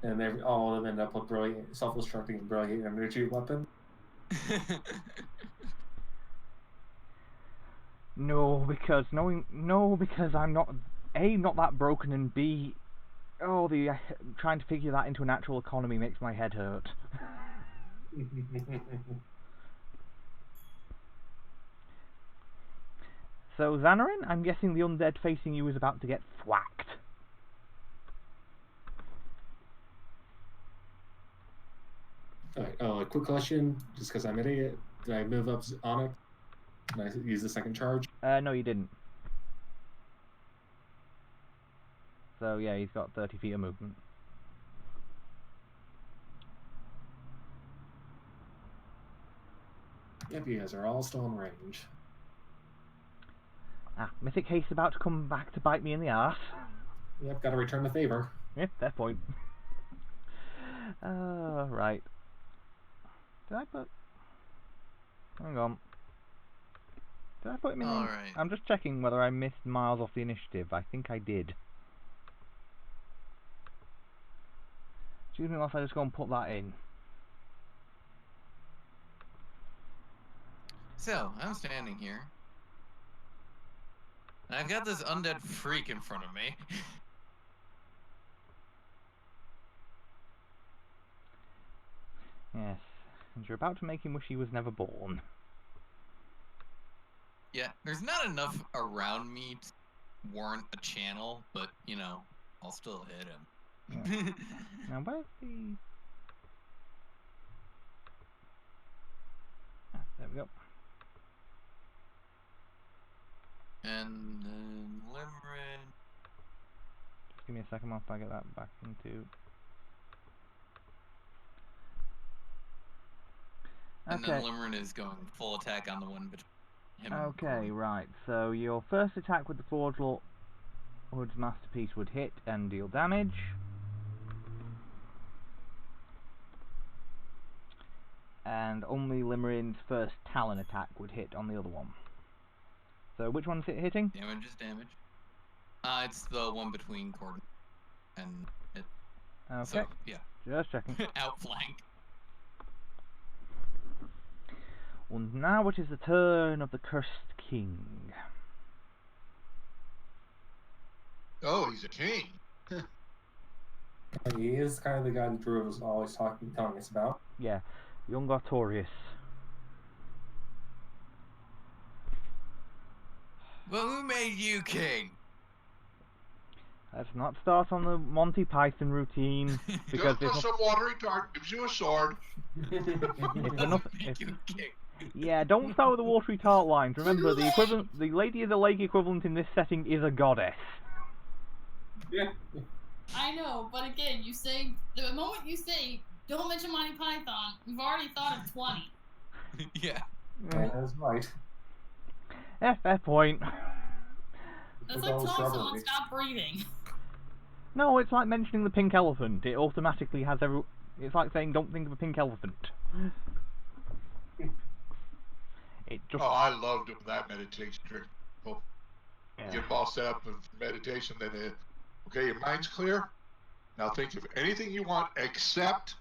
And all of them end up with brilliant, self-destructing and brilliant energy weapon. No, because I'm not A, not that broken, and B, trying to figure that into an actual economy makes my head hurt. So, Xanarin, I'm guessing the undead facing you is about to get thwacked. Alright, a quick question, just because I'm an idiot. Did I move up Onyx? Can I use the second charge? No, you didn't. So, yeah, he's got 30 feet of movement. Yep, you guys are all still in range. Ah, Mythic Haste about to come back to bite me in the arse. Yep, gotta return the favor. Yep, fair point. Right. Did I put... Hang on. Did I put him in the... Alright. I'm just checking whether I missed Miles off the initiative. I think I did. Excuse me whilst I just go and put that in. So, I'm standing here. And I've got this undead freak in front of me. Yes. And you're about to make him wish he was never born. Yeah, there's not enough around me to warrant a channel, but, you know, I'll still hit him. Yeah. Now, where's the... Ah, there we go. And then Limerence. Just give me a second whilst I get that back into... And Okay. then Limerence is going full attack on the one between him and Okay, Corbin. right. So your first attack with the Forge Lord's Masterpiece would hit and deal damage. And only Limeren's first Talon attack would hit on the other one. So which one's it hitting? Damage is damage. It's the one between Corbin and it. Okay, So, yeah. just checking. Outflank. And now it is the turn of the Cursed King. Oh, he's a king. He is kind of the guy that Drew was always telling us about. Yeah, young Artorius. Well, who made you king? Let's not start on the Monty Python routine, because Just put some water retardant, gives you a sword. Make you king. Yeah, don't start with the watery tart lines. Remember, the Lady of the Lake equivalent in this setting is a goddess. Yeah. I know, but again, you say the moment you say don't mention Monty Python, we've already thought of 20. Yeah. Yeah, that's right. Yeah, fair point. That's With like all the telling someone shrubbery. stop breathing. No, it's like mentioning the pink elephant. It automatically has every... It's like saying don't think of a pink elephant. It just... Oh, I love doing that meditation trick. Well, yeah. get them all set up for meditation, then okay, your mind's clear. Now think of anything you want except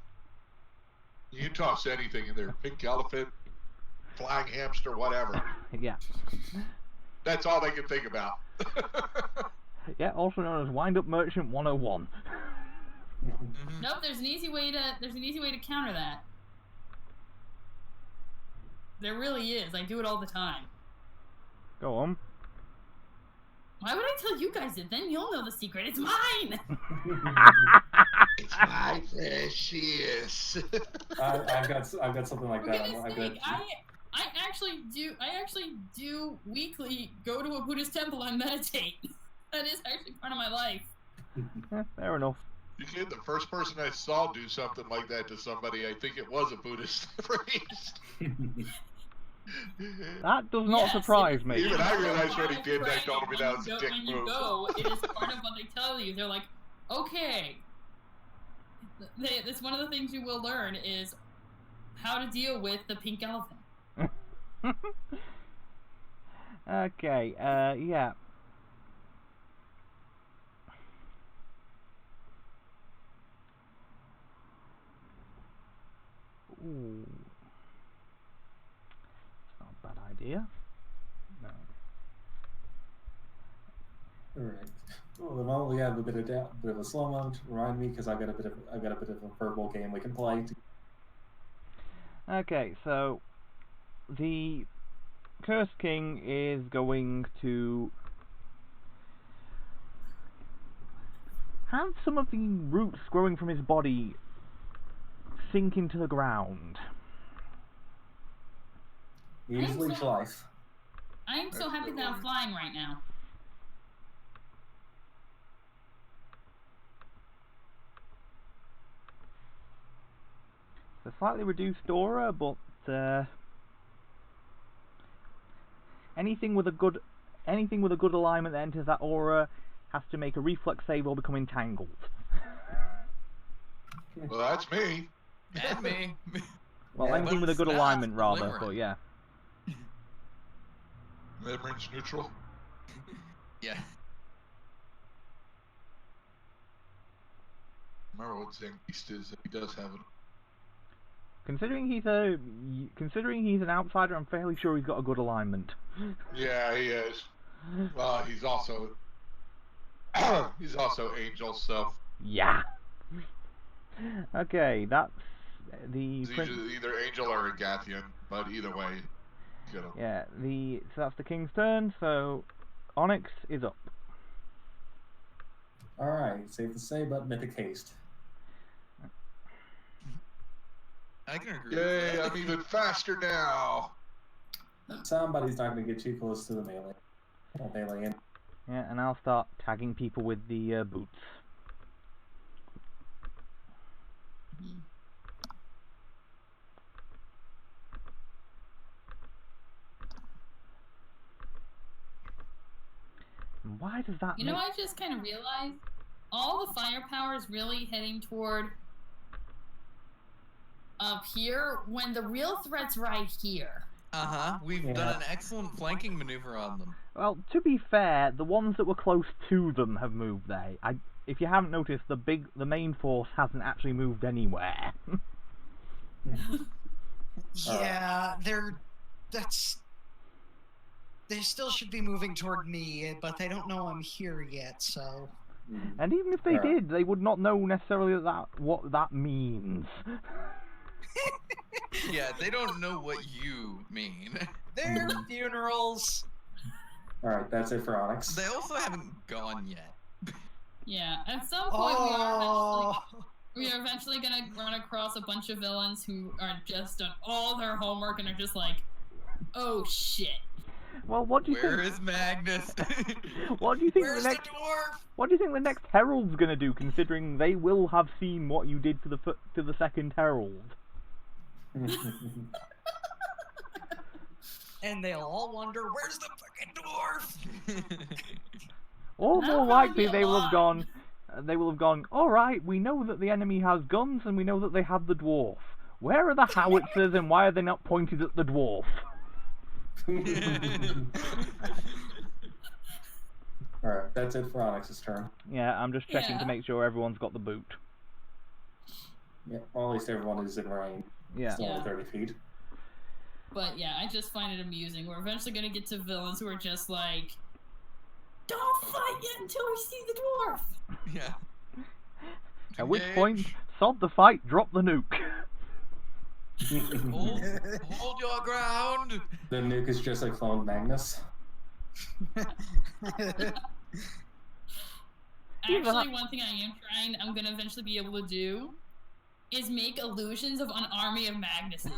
you can toss anything in there. Pink elephant, flying hamster, whatever. Yeah. That's all they can think about. Yeah, also known as Wind Up Merchant 101. Mhm. Nope, there's an easy way to counter that. There really is. I do it all the time. Go on. Why would I tell you guys it? Then you'll know the secret. It's mine. It's my precious. I've got something like For that. goodness sake, I actually do weekly go to a Buddhist temple and meditate. That is actually part of my life. Yeah, fair enough. You kid, the first person I saw do something like that to somebody, I think it was a Buddhist priest. That does not Yes, surprise me. Even I Part realized of when he did that, training, told me when that you was a go- dick when you move. go, it is part of what they tell you. They're like, okay, that's one of the things you will learn is how to deal with the pink elephant. Okay, yeah. Ooh. It's not a bad idea. No. Alright. Well, the moment we have a bit of a slow moment, remind me because I've got a bit of a verbal game we can play. Okay, so the Cursed King is going to have some of the roots growing from his body sink into the ground. Usually life. I'm so happy that I'm flying right now. It's a slightly reduced aura, but anything with a good alignment that enters that aura has to make a reflex save or become entangled. Well, that's me. And me. Well, Yeah, anything with a good but it's alignment, not rather, Limerence. but yeah. Limerence neutral. Yeah. Remember what Zangbeast is? He does have it. Considering he's an outsider, I'm fairly sure he's got a good alignment. Yeah, he is. Well, he's also angel, so Yeah. Okay, that's the he's either angel or a Gathian, but either way, get him. yeah, so that's the king's turn, so Onyx is up. Alright, safe to say, but mythic haste. I can agree Yay, with that. I'm even faster now. Somebody's not going to get too close to the melee. Oh, melee in. Yeah, and I'll start tagging people with the boots. And why does that You know, I just kind of realized all the firepower is really heading toward up here when the real threat's right here. We've done an excellent flanking maneuver on them. Well, to be fair, the ones that were close to them have moved there. If you haven't noticed, the main force hasn't actually moved anywhere. Yeah, they still should be moving toward me, but they don't know I'm here yet, so... And even if they did, they would not know necessarily what that means. Yeah, they don't know what you mean. Their funerals! Alright, that's it for Onyx. They also haven't gone yet. Yeah, at some point we are eventually gonna run across a bunch of villains who are just done all their homework and are just like, oh shit. Well, what do you Where think? is Magnus? What do you think Where's the next? the dwarf? What do you think the next Herald's gonna do? Considering they will have seen what you did to the second Herald. And they'll all wonder, where's the fucking dwarf? Or That'll more probably likely, be a they will have lie. gone. They will have gone. All right, we know that the enemy has guns, and we know that they have the dwarf. Where are the howitzers, and why are they not pointed at the dwarf? Alright, that's it for Onyx's turn. Yeah, I'm just checking to Yeah. make sure everyone's got the boot. Yeah, well, at least everyone is in range. Yeah. Still Yeah. only 30 feet. But yeah, I just find it amusing. We're eventually gonna get to villains who are just like, don't fight yet until we see the dwarf! Yeah. At which Engage. point, sod the fight, drop the nuke. Hold your ground! The nuke is just a clone Magnus. Actually, one thing I'm gonna eventually be able to do is make illusions of an army of Magnuses.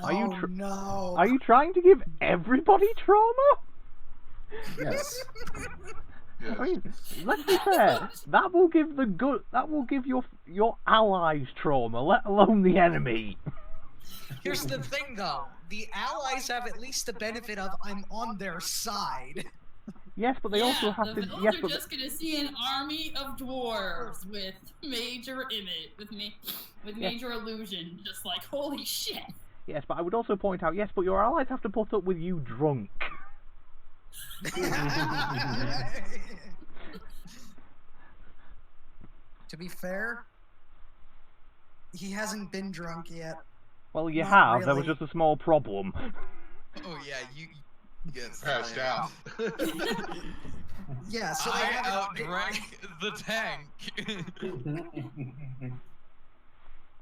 Are you Oh, no. Are you trying to give everybody trauma? Yes. Yes. I mean, let's be fair. That will give your allies trauma, let alone the enemy. Here's the thing, though. The allies have at least the benefit of I'm on their side. Yes, but they also have the to. villains Yes, are but just gonna see an army of dwarves with major major illusion, just like holy shit. yes, but I would also point out. Yes, but your allies have to put up with you drunk. To be fair, he hasn't been drunk yet. Well, you Not have. There was really. just a small problem. Oh yeah, you get Passed slammed. out. Yeah, so they I have outdrank the tank.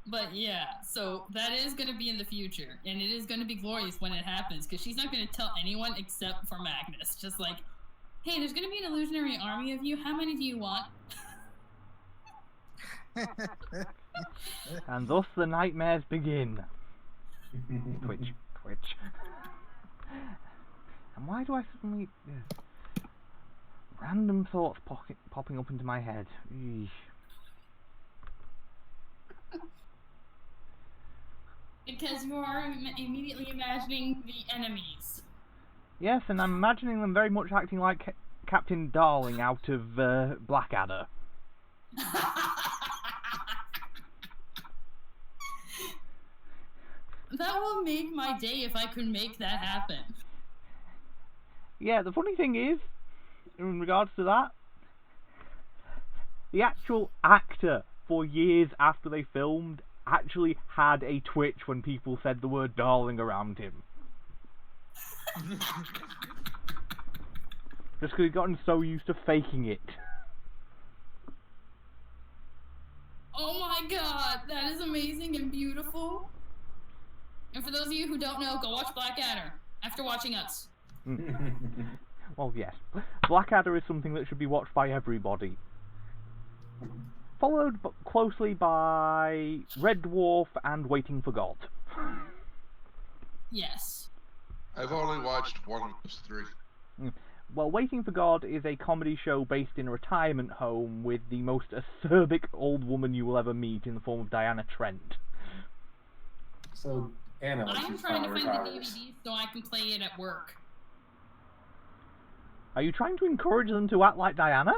But yeah, so that is going to be in the future, and it is going to be glorious when it happens, because she's not going to tell anyone except for Magnus. Just like, hey, there's going to be an illusionary army of you. How many do you want? And thus the nightmares begin. Twitch, twitch. And why do I suddenly... random thoughts popping up into my head. Eesh. Because you are immediately imagining the enemies. Yes, and I'm imagining them very much acting like Captain Darling out of Blackadder. That will make my day if I could make that happen. Yeah, the funny thing is, in regards to that, the actual actor, for years after they filmed, actually had a twitch when people said the word darling around him. Just because he'd gotten so used to faking it. Oh my god, that is amazing and beautiful. And for those of you who don't know, go watch Blackadder after watching us. Well, yes. Blackadder is something that should be watched by everybody. Followed closely by Red Dwarf and Waiting for God. Yes. I've only watched one of those three. Well, Waiting for God is a comedy show based in a retirement home with the most acerbic old woman you will ever meet in the form of Diana Trent. So, Anna, when I'm she's trying to finally find the retires. DVD so I can play it at work. Are you trying to encourage them to act like Diana?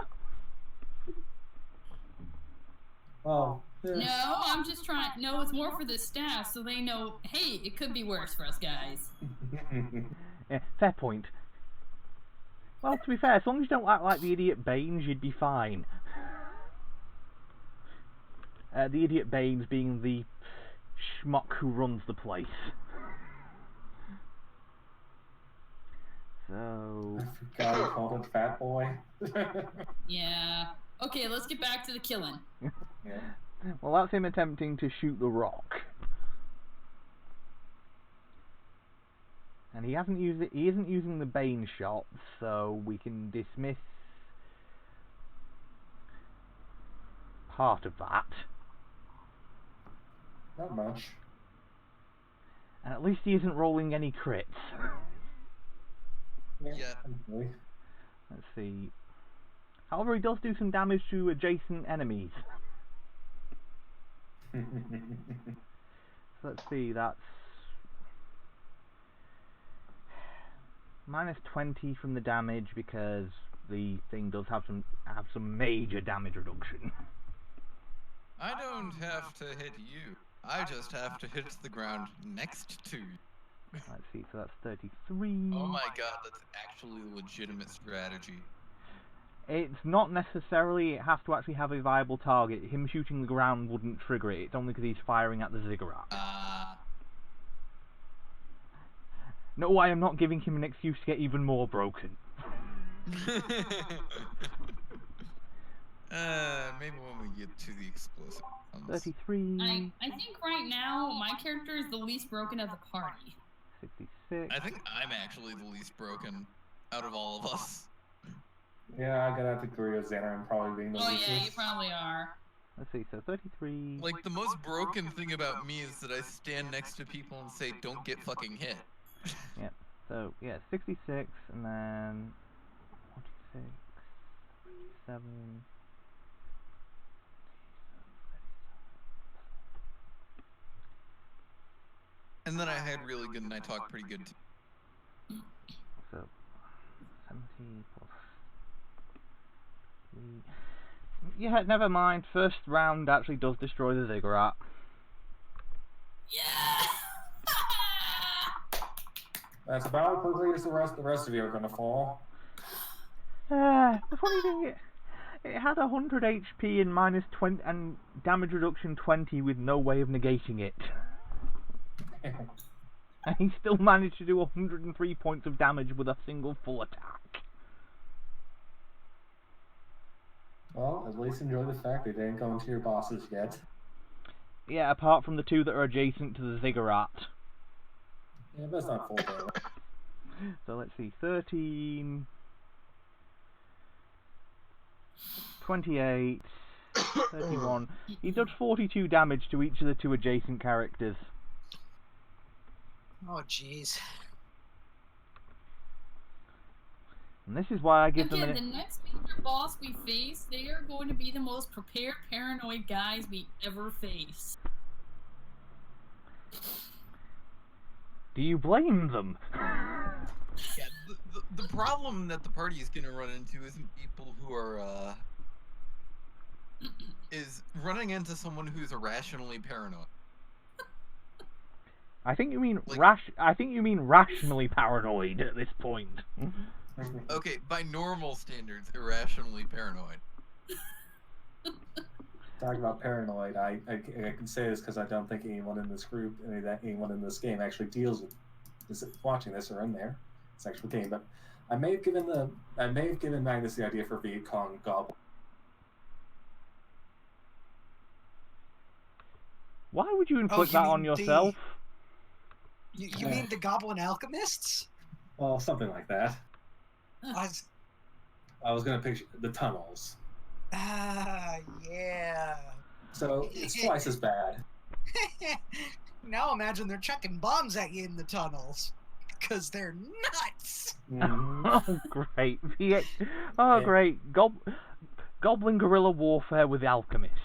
Well, No, I'm just trying. No, it's more for the staff so they know, hey, it could be worse for us guys. Yeah, fair point. Well, to be fair, as long as you don't act like the idiot Baines, you'd be fine. The idiot Baines being the schmuck who runs the place. So... I forgot he called him Fat Boy. Yeah. Okay, let's get back to the killing. Yeah. Well, that's him attempting to shoot the rock. And he hasn't used it. He isn't using the Bane shot, so we can dismiss part of that. Not much. And at least he isn't rolling any crits. Yeah. Hopefully. Let's see. However, he does do some damage to adjacent enemies. So let's see. That's minus 20 from the damage because the thing does have some major damage reduction. I don't have to hit you. I just have to hit the ground next to you. Let's see. So that's 33. Oh my god, that's actually a legitimate strategy. It's not necessarily. It has to actually have a viable target. Him shooting the ground wouldn't trigger it. It's only because he's firing at the ziggurat. No, I am not giving him an excuse to get even more broken. Maybe when we get to the explosive ones. 33. I think right now my character is the least broken of the party. 66. I think I'm actually the least broken out of all of us. Yeah, I gotta have to agree with Xander. I'm probably being the Oh weakest. yeah, you probably are. Let's see, so 33. Like, the most broken thing about me is that I stand next to people and say, don't get fucking hit. Yeah, so, yeah, 66, and then 46, 7. And then I had really good and I talk pretty good too. So, 70 plus 3. Yeah, never mind. First round actually does destroy the ziggurat. Yeah! That's about as quickly as the rest of you are gonna fall. The funny thing, it had 100 HP and minus 20 and damage reduction 20 with no way of negating it. And he still managed to do 103 points of damage with a single full attack. Well, at least enjoy the fact they didn't go into your bosses yet. Yeah, apart from the two that are adjacent to the ziggurat. Yeah, but it's not full damage. So let's see, 13... 28... 31... He does 42 damage to each of the two adjacent characters. Oh, jeez. And this is why I give Again, them the next major boss we face, they are going to be the most prepared, paranoid guys we ever face. Do you blame them? Yeah, the problem that the party is going to run into isn't people who are, is running into someone who's irrationally paranoid. I think you mean Like- I think you mean rationally paranoid at this point. Okay, by normal standards, irrationally paranoid. Talking about paranoid, I can say this because I don't think anyone in this group, anyone in this game actually deals with this, watching this or in there. It's actual game, but I may have given Magnus the idea for Viet Cong Goblin. Why would you Oh, inflict you that on mean yourself? You mean the Goblin Alchemists? Well, something like that. I was, gonna picture the tunnels. yeah. So it's twice as bad. Now imagine they're chucking bombs at you in the tunnels. Because they're nuts! Mhm. Oh, great. Oh, Yeah. great. Goblin guerrilla warfare with alchemists.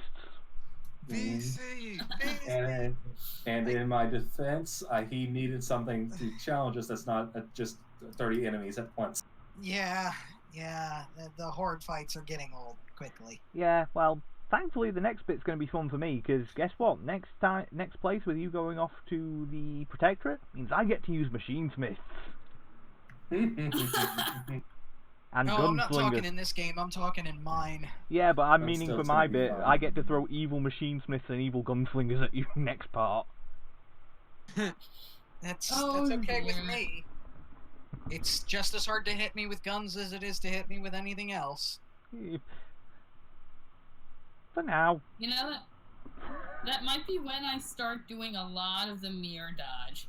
VC! And in my defense, he needed something to challenge us that's not just 30 enemies at once. Yeah. The horde fights are getting old quickly. Yeah, well, thankfully the next bit's going to be fun for me, because guess what? Next place with you going off to the Protectorate means I get to use machine smiths and No, I'm not talking gunslingers. in this game, I'm talking in mine. Yeah, but I'm That's meaning still for gonna my be bit, fun. I get to throw evil machine smiths and evil gunslingers at you next part. That's Oh, okay with dear. me. It's just as hard to hit me with guns as it is to hit me with anything else. For now. You know, that might be when I start doing a lot of the mirror dodge.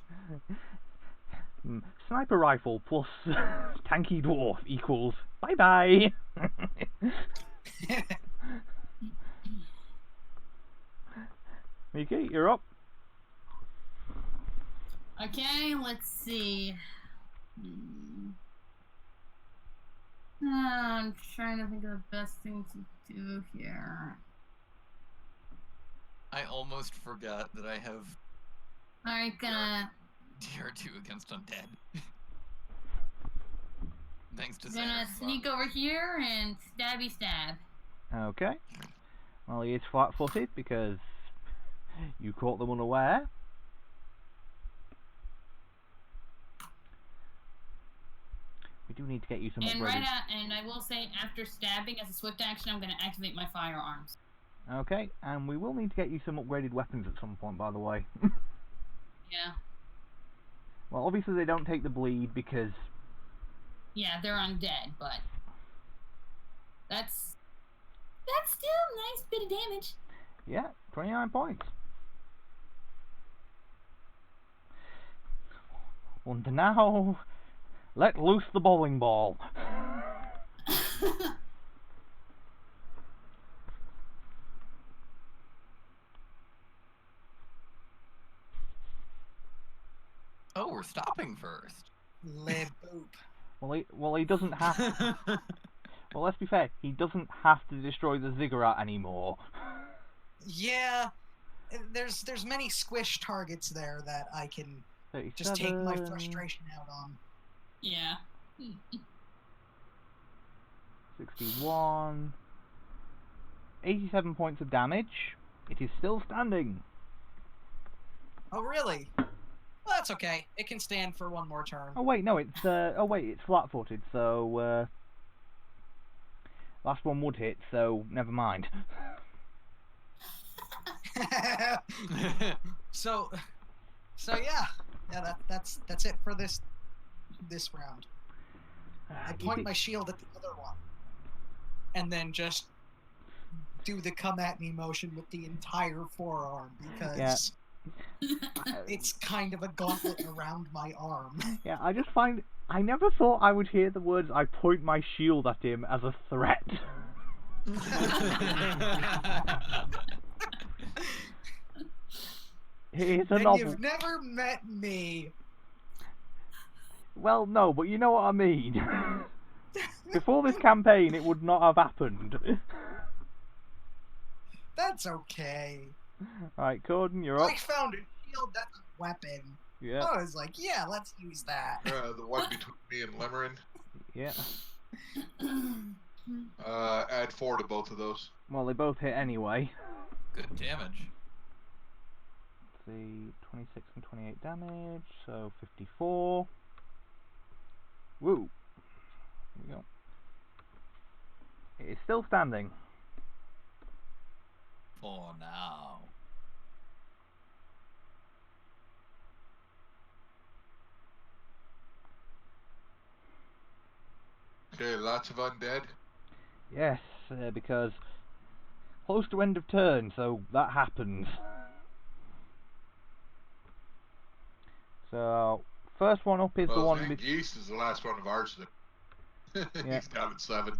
Sniper rifle plus tanky dwarf equals bye-bye. Miki, you're up. Okay, let's see. I'm trying to think of the best thing to do here. I almost forgot that I have Alright, DR2 against undead. Thanks to gonna Saturn. sneak over here and stabby stab. Okay. Well, he is flat-footed because you caught them unaware. We do need to get you some And upgraded. and I will say, after stabbing as a swift action, I'm gonna activate my firearms. Okay, and we will need to get you some upgraded weapons at some point, by the way. Yeah. Well, obviously they don't take the bleed because... Yeah, they're undead, but that's still a nice bit of damage. Yeah, 29 points. And now, let loose the bowling ball. Oh, we're stopping first. Le boop. Well, he doesn't have to... Well, let's be fair, he doesn't have to destroy the ziggurat anymore. Yeah, there's many squish targets there that I can 37, just take my frustration out on. Yeah. 61... 87 points of damage. It is still standing. Oh, really? Well, that's okay. It can stand for one more turn. Oh wait, no, it's it's flat-footed, so last one would hit, so never mind. So yeah, that's it for this round. I point my shield at the other one, and then just do the come at me motion with the entire forearm because it's kind of a gauntlet around my arm. Yeah, I just find I never thought I would hear the words "I point my shield at him" as a threat. It's a And novel. you've never met me. Well, no, but you know what I mean. Before this campaign, it would not have happened. That's okay. Right, Corden, you're up. I found a shield that's a weapon. Yeah, I was like, yeah, let's use that. The one between me and Limerin. yeah. Add 4 to both of those. Well, they both hit anyway. Good damage. Let's see, 26 and 28 damage, so 54. Woo! Here we go. It is still standing. For now. Okay, lots of undead. Yes, because close to end of turn, so that happens. So, first one up is the Well, one... Geese is the last one of ours. Yeah. He's down at 7.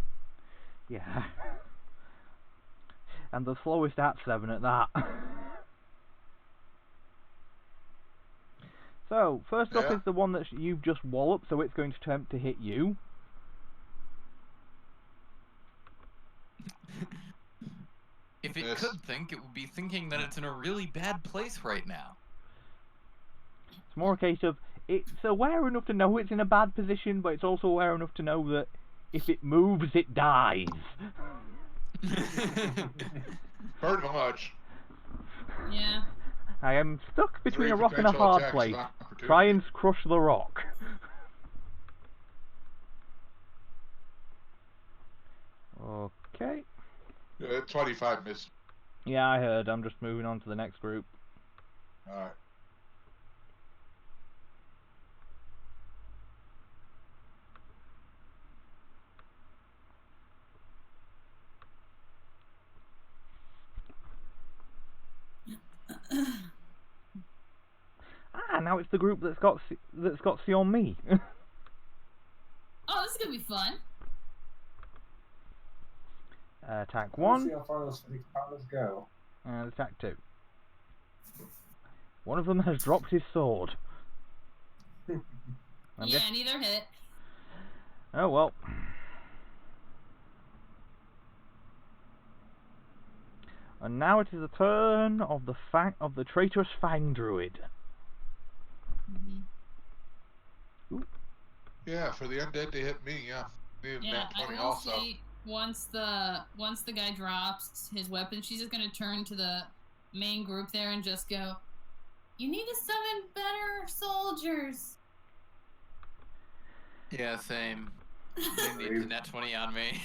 Yeah. And the slowest at 7 at that. So, first up Yeah. is the one that you've just walloped, so it's going to attempt to hit you. If it Yes. could think, it would be thinking that it's in a really bad place right now. It's more a case of, it's aware enough to know it's in a bad position, but it's also aware enough to know that if it moves, it dies. Pretty much. Yeah. I am stuck between a rock and a potential hard attacks place. of opportunity. Try and crush the rock. Okay. 25 missed. Yeah, I heard. I'm just moving on to the next group. Alright. Ah, now it's the group that's got see on me. Oh, this is gonna be fun. Attack Let's 1 see how far those powers go. and attack 2. One of them has dropped his sword. Yeah, neither hit. Oh well. And now it is the turn of the traitorous Fang Druid. Mhm. Yeah, for the undead to hit me, yeah. Needed Yeah, that I 20 will also. say once the guy drops his weapon, she's just gonna turn to the main group there and just go, "You need to summon better soldiers." Yeah, same. They need the net 20 on me.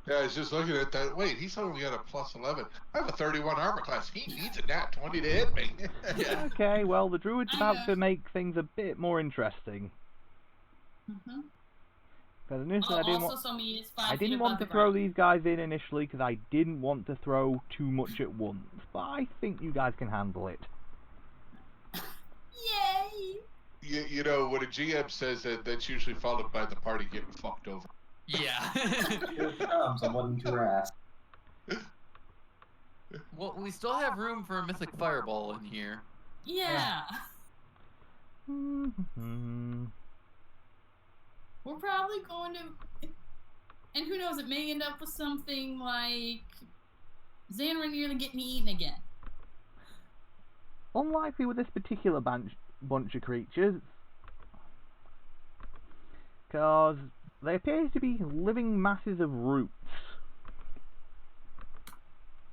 Yeah, I was just looking at that. Wait, he's only got a plus 11. I have a 31 armor class. He needs a nat 20 to hit me. Yeah. Okay, well the druid's I about know. to make things a bit more interesting. Mm-hmm. Because initially Also, Somi is 5 I feet didn't above want to the throw ground. these guys in initially because I didn't want to throw too much at once. But I think you guys can handle it. Yay! You know, when a GM says that, that's usually followed by the party getting fucked over. Yeah. Here it comes, I'm letting to your ass. Well, we still have room for a mythic fireball in here. Yeah. Mm-hmm. We're probably going to, and who knows, it may end up with something like Xanra nearly getting eaten again. Unlikely with this particular bunch of creatures, because they appear to be living masses of roots.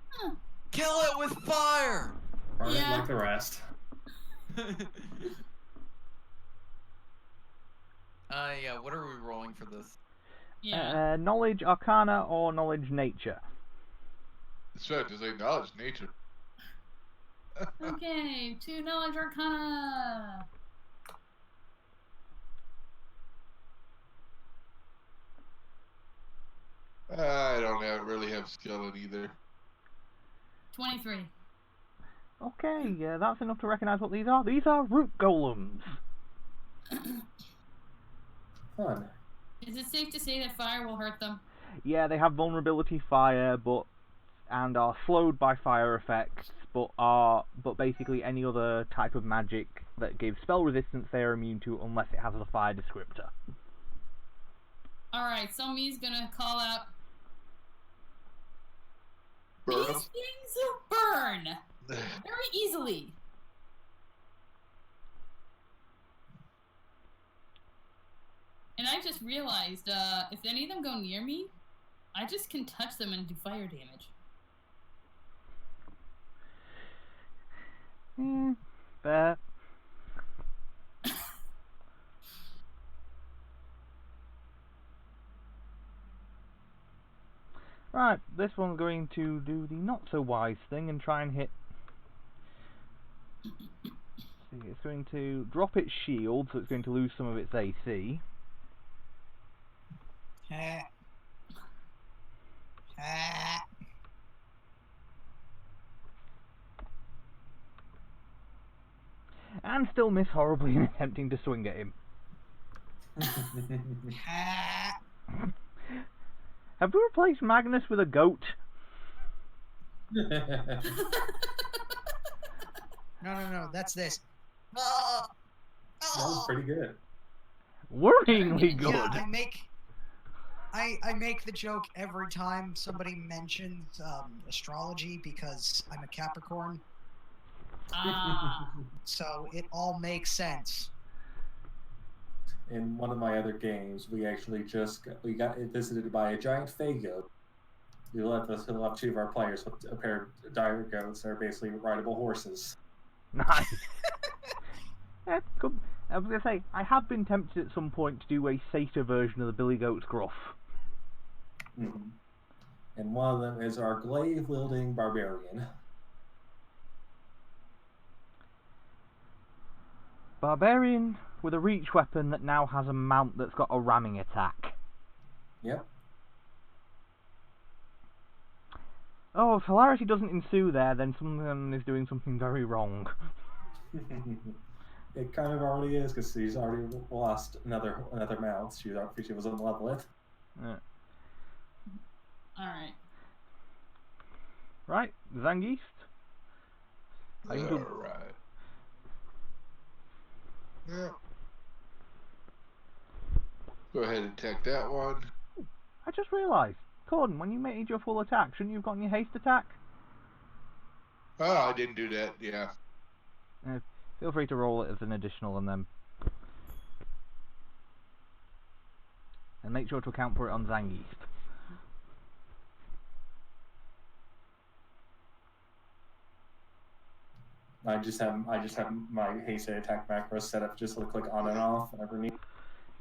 Huh. Kill it with fire! Burn it Yeah. like the rest. Yeah, what are we rolling for this? Yeah. Knowledge Arcana or Knowledge Nature. So, does they acknowledge nature? Okay, 2 knowledge arcana. I don't really have have skeleton either. 23. Okay, yeah, that's enough to recognise what these are. These are root golems. Fun. Is it safe to say that fire will hurt them? Yeah, they have vulnerability fire, and are slowed by fire effects, but basically any other type of magic that gives spell resistance they are immune to unless it has a fire descriptor. Alright, so me's gonna call out. Burn These 'em. things will burn very easily. And I just realized, if any of them go near me, I just can touch them and do fire damage. Fair. Right, this one's going to do the not so wise thing and try and hit. See, it's going to drop its shield, so it's going to lose some of its AC. And still miss horribly in attempting to swing at him. Have we replaced Magnus with a goat? No, that's this. That was pretty good. Worryingly good. Yeah, I make the joke every time somebody mentions astrology because I'm a Capricorn, so it all makes sense. In one of my other games, we actually we got visited by a giant fey goat. We left two of our players with a pair of dire goats that are basically rideable horses. Nice. Yeah, good. I was going to say, I have been tempted at some point to do a satyr version of the Billy Goat's Gruff. Mm-hmm. And one of them is our glaive-wielding barbarian. Barbarian with a reach weapon that now has a mount that's got a ramming attack. Yep. Oh, if hilarity doesn't ensue there, then someone is doing something very wrong. It kind of already is, because she's already lost another mount. She wasn't level it. Yeah. Alright. Right, Zangiest. Alright. Yeah. Go ahead and attack that one. I just realised, Corden, when you made your full attack, shouldn't you have gotten your haste attack? Oh, I didn't do that, yeah. Feel free to roll it as an additional and make sure to account for it on Zangiest. I just have my haste attack macro set up just to click on and off whenever need.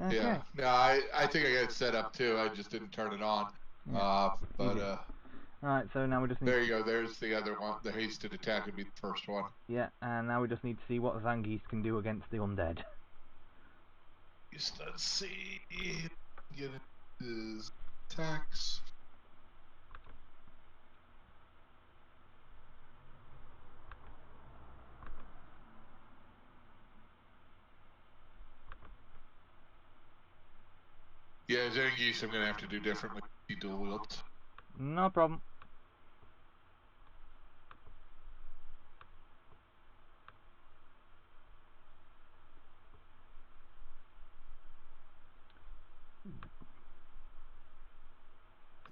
Okay. Yeah. No, I think I got it set up too. I just didn't turn it on. Yeah. Alright, so now we just need there you go. There's the other one. The hasted attack would be the first one. Yeah, and now we just need to see what Zangiest can do against the undead. Let's see. Get his attacks. Yeah, Zangief, I'm gonna have to do differently. He dual wields. No problem.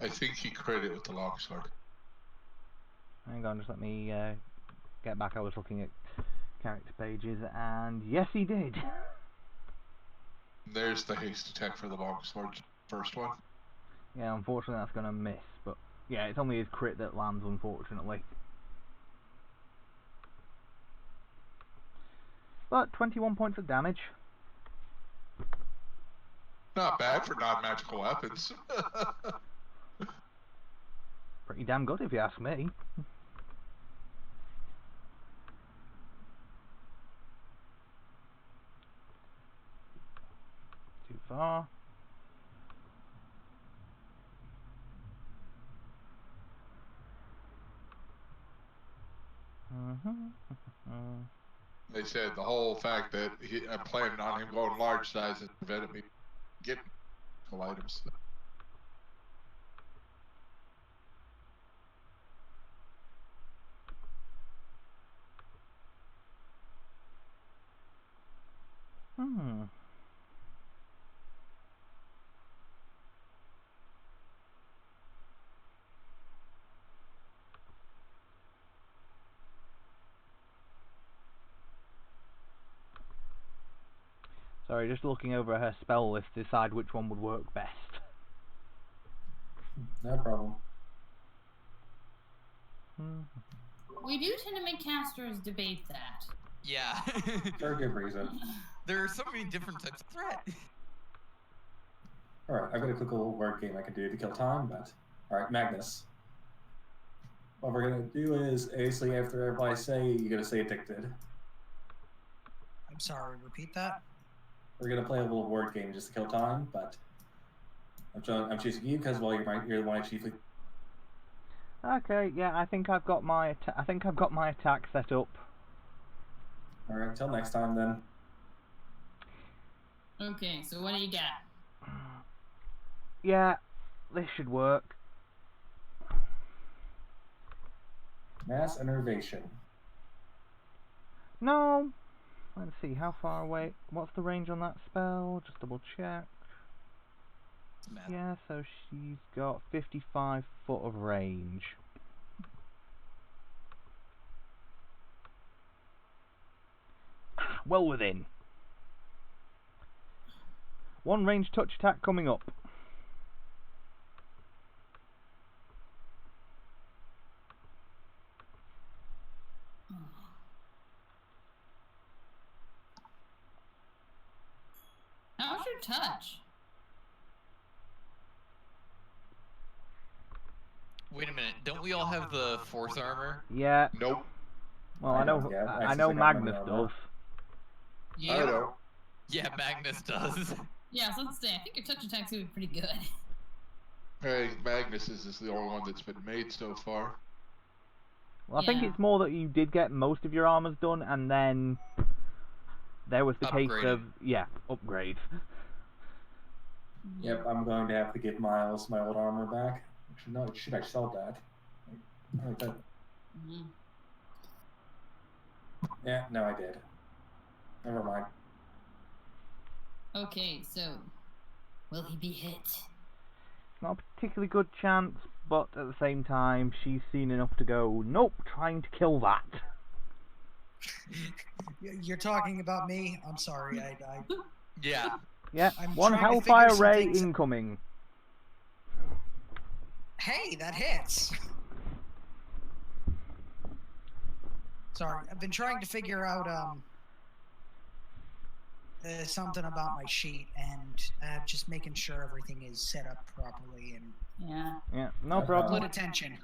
I think he crit it with the longsword. Hang on, just let me get back. I was looking at character pages, and yes, he did. There's the haste attack for the longsword, first one. Yeah, unfortunately that's going to miss, but yeah, it's only his crit that lands, unfortunately. But 21 points of damage. Not bad for non-magical weapons. Pretty damn good if you ask me. Too far. They said the whole fact that I planned on him going large size has prevented me getting items. Sorry, just looking over her spell list to decide which one would work best. No problem. We do tend to make casters debate that. Yeah. For a good reason. There are so many different types of threat. Alright, I've got a quick little word game I can do to kill time, but... Alright, Magnus. What we're gonna do is, basically after everybody say, you're gonna say addicted. I'm sorry, repeat that? We're gonna play a little word game just to kill time, but... I'm choosing you because, well, you're the one I chiefly... Okay, yeah, I think I've got my attack set up. Alright, till next time then. Okay, so what do you got? Yeah, this should work. Mass innervation. No. Let's see, how far away? What's the range on that spell? Just double check. Yeah, so she's got 55 foot of range. Well within. One range touch attack coming up. How's your touch? Wait a minute, don't we all have the force armor? Yeah. Nope. Well, I I know. don't, yeah, I actually know forgot my Magnus armor. does. I don't. Yeah, Magnus does. Yeah, so let's say I think your touch attack's gonna be pretty good. Hey, Magnus's is the only one that's been made so far. Well, I think Yeah. it's more that you did get most of your armors done, and then there was the case of upgrade. Yep, I'm going to have to give Miles my old armor back. Actually, no, should I sell that? Like that. Mhm. Yeah, no, I did. Never mind. Okay, so will he be hit? Not a particularly good chance, but at the same time, she's seen enough to go, nope, trying to kill that. You're talking about me? I'm sorry. I Yeah. Yeah, I'm one trying to Hellfire figure some Ray things- incoming. Hey, that hits. Sorry, I've been trying to figure out something about my sheet and just making sure everything is set up properly and Yeah. Yeah, no Good problem. good attention.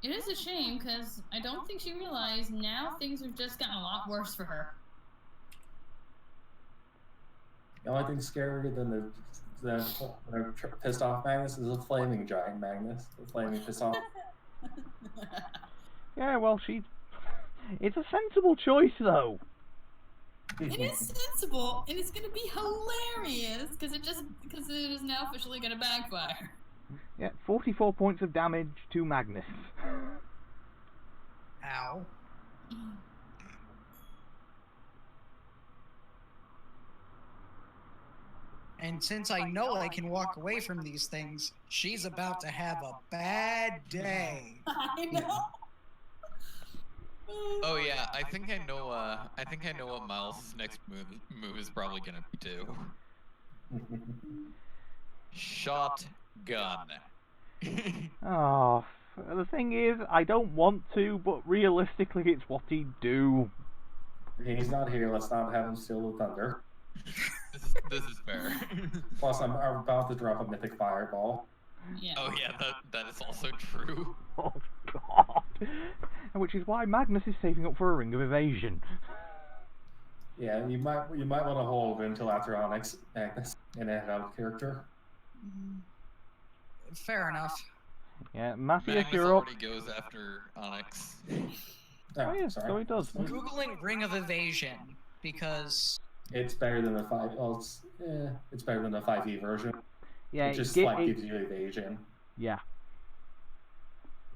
It is a shame because I don't think she realized now things have just gotten a lot worse for her. The only thing scarier than the pissed off Magnus is a flaming giant Magnus. The flaming pissed off. Yeah, well, it's a sensible choice, though. It is sensible, and it's gonna be hilarious because it is now officially gonna backfire. Yeah, 44 points of damage to Magnus. Ow. And since I know I can walk away from these things, she's about to have a bad day. I know. Oh yeah, I think I know. I think I know what Miles' next move is probably gonna be too. Shotgun. Oh, the thing is, I don't want to, but realistically, it's what he'd do. He's not here. Let's not have him steal the thunder. This is fair. Plus, I'm about to drop a mythic fireball. Yeah. Oh yeah, that is also true. Oh, God. Which is why Magnus is saving up for a ring of evasion. Yeah, you might want to hold it until after Onyx Magnus and add out character. Fair enough. Yeah, Matthias, Magnus you're up. already goes after Onyx. Oh, yeah, sorry. so he does. Googling Ring of Evasion because It's better than the 5. Well, it's better than the 5e version. Yeah, It just it gives you evasion. yeah.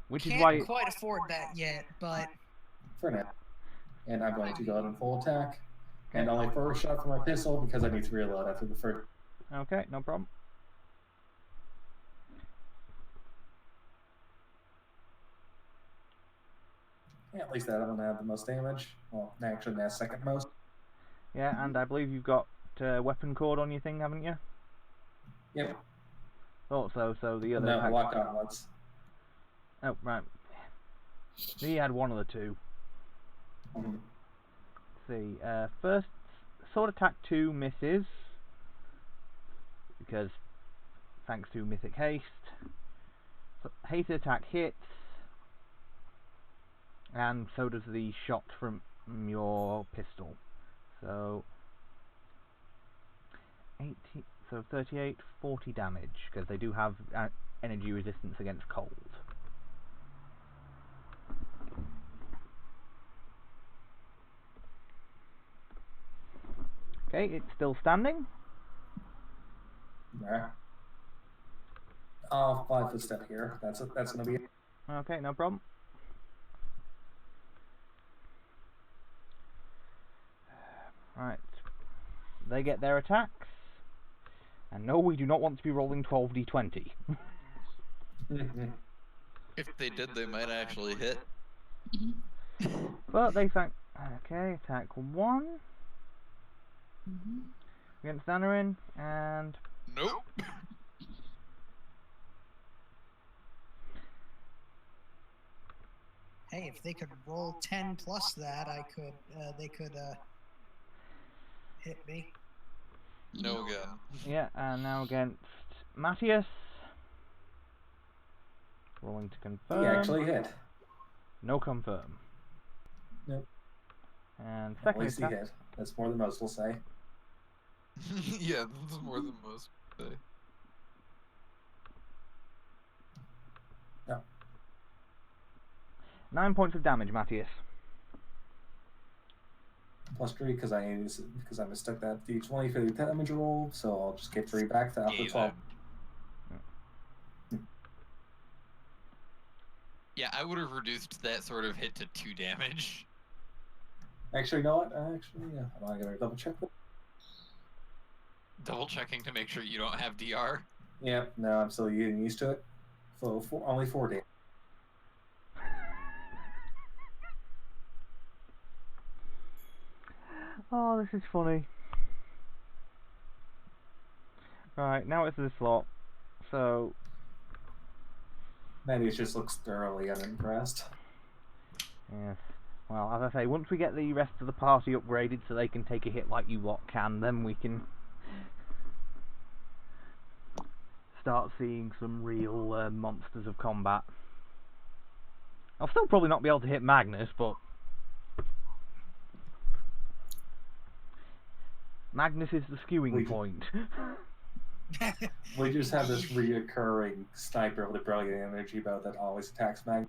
Which is can't why quite afford that yet, but For now. And I'm going to go ahead and full attack. Okay. And only first shot for my pistol because I need to reload after the first. okay, no problem. Yeah, at least that one had the most damage. Well, actually, that's second most. Yeah, and I believe you've got weapon cord on your thing, haven't you? Yep. Thought so. So the other. No, lock gauntlets. Oh right. He had one of the two. Mhm. Let's see. First sword attack 2 misses because thanks to mythic haste. Haste attack hits, and so does the shot from your pistol. So 80, so 38, 40 damage because they do have energy resistance against cold. Okay, it's still standing. Alright. I'll 5 foot step here. That's gonna be it. Okay, no problem. Right. They get their attacks. And no, we do not want to be rolling 12d20. If they did, they might actually hit. But they thank. Okay, attack 1 against Danarin, and Nope. hey, if they could roll 10 plus that, they could hit me. No gun. yeah, and now against Matthias. Rolling to confirm. He actually hit. No confirm. Nope. And At second least he attack. hit. That's more than most will say. Yeah, that's more than most say. No. 9 points of damage, Matthias. Plus 3 because I mistook that d20 for the damage roll, so I'll just get 3 back to after Yeah, 12. Yeah, I would have reduced that sort of hit to 2 damage. Actually, you know what? Yeah. I'm gonna double check that. Double checking to make sure you don't have DR. Yep. No, I'm still getting used to it. So only 4 damage. Oh, this is funny. Right, now it's this lot. So, Maybe it just looks thoroughly unimpressed. yes. Well, as I say, once we get the rest of the party upgraded so they can take a hit like you lot can, then we can start seeing some real monsters of combat. I'll still probably not be able to hit Magnus, but Magnus is the skewing point. We just have this reoccurring sniper with a brilliant energy bow that always attacks Mag.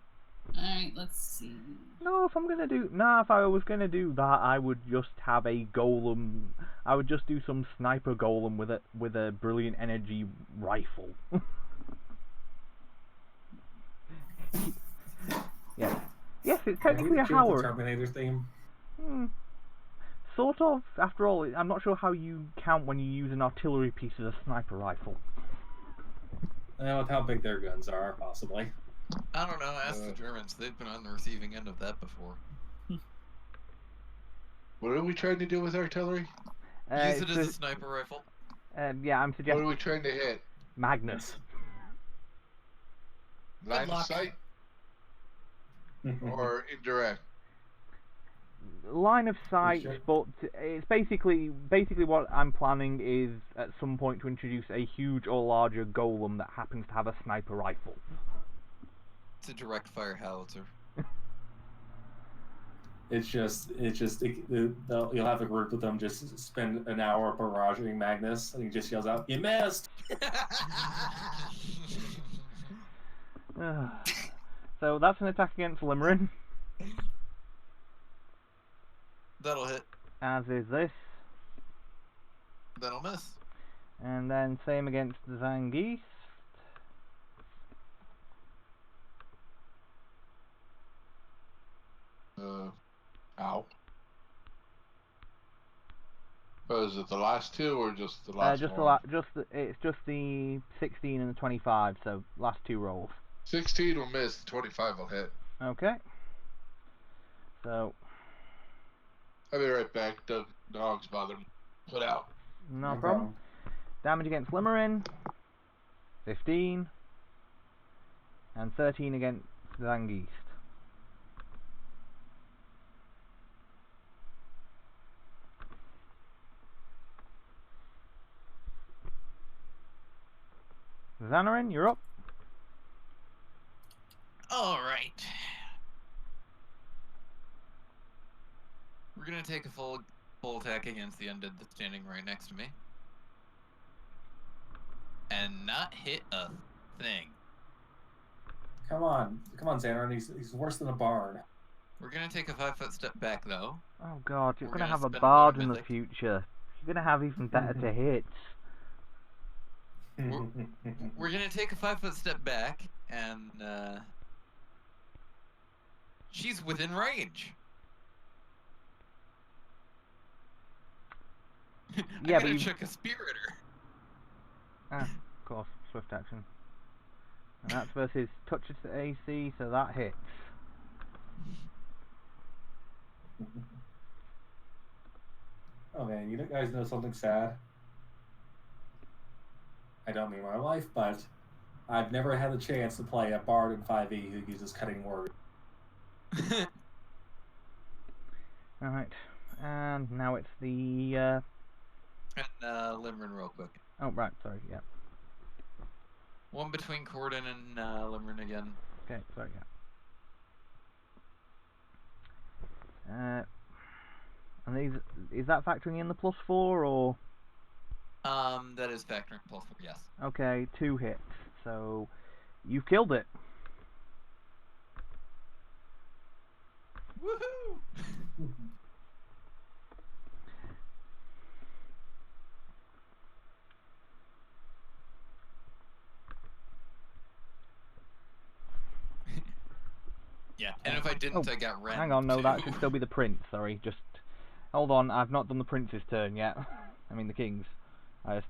Alright, let's see. No, if I was gonna do that, I would just have a golem. I would just do some sniper golem with a brilliant energy rifle. Yeah. Yes, it's technically a Howard. Terminator theme. Sort of. After all, I'm not sure how you count when you use an artillery piece as a sniper rifle. With how big their guns are, possibly. I don't know, ask the Germans. They've been on the receiving end of that before. What are we trying to do with artillery? Use it as a sniper rifle. Yeah, I'm What suggesting are we trying to hit? Magnus. Line of luck. sight or indirect? Line of sight, Sure. but it's basically what I'm planning is at some point to introduce a huge or larger golem that happens to have a sniper rifle. It's a direct fire howitzer. You'll have a group of them just spend an hour barraging Magnus, and he just yells out, "You missed!" So that's an attack against Limerine, That'll hit. as is this. That'll miss. And then same against Zangief. Ow. But is it the last two or just the last one? It's just the 16 and the 25. So last two rolls. 16 will miss. 25 will hit. Okay. So I'll be right back. The dog's bothering me. Put out. no problem. Damage against Limerine. 15. And 13 against Zangief. Xanarin, you're up. All right. We're gonna take a full attack against the undead that's standing right next to me, and not hit a thing. Come on, Xanarin. He's worse than a bard. We're gonna take a 5-foot step back though. Oh god, you're We're gonna gonna have a spend bard one in the mythic. future. You're gonna have even better to hit. We're gonna take a 5-foot step back, and she's within range. Yeah, I'm but gonna you. chuck a spear at her. Ah, of course, swift action. And that's versus touches to AC, so that hits. Oh man, you guys know something sad? I don't mean my life, but I've never had the chance to play a bard in 5e who uses cutting words. Alright, and now it's the. And Limerine real quick. Oh, right, sorry, yeah. One between Corden and Limerine again. Okay, sorry, yeah. And is that factoring in the +4 or? That is factoring +4, yes. Okay, 2 hits. So you've killed it. Woohoo! Yeah, and if I didn't, I got Ren. Hang on, no, too. that should still be the prince. Sorry, just hold on. I've not done the prince's turn yet. I mean the king's. I just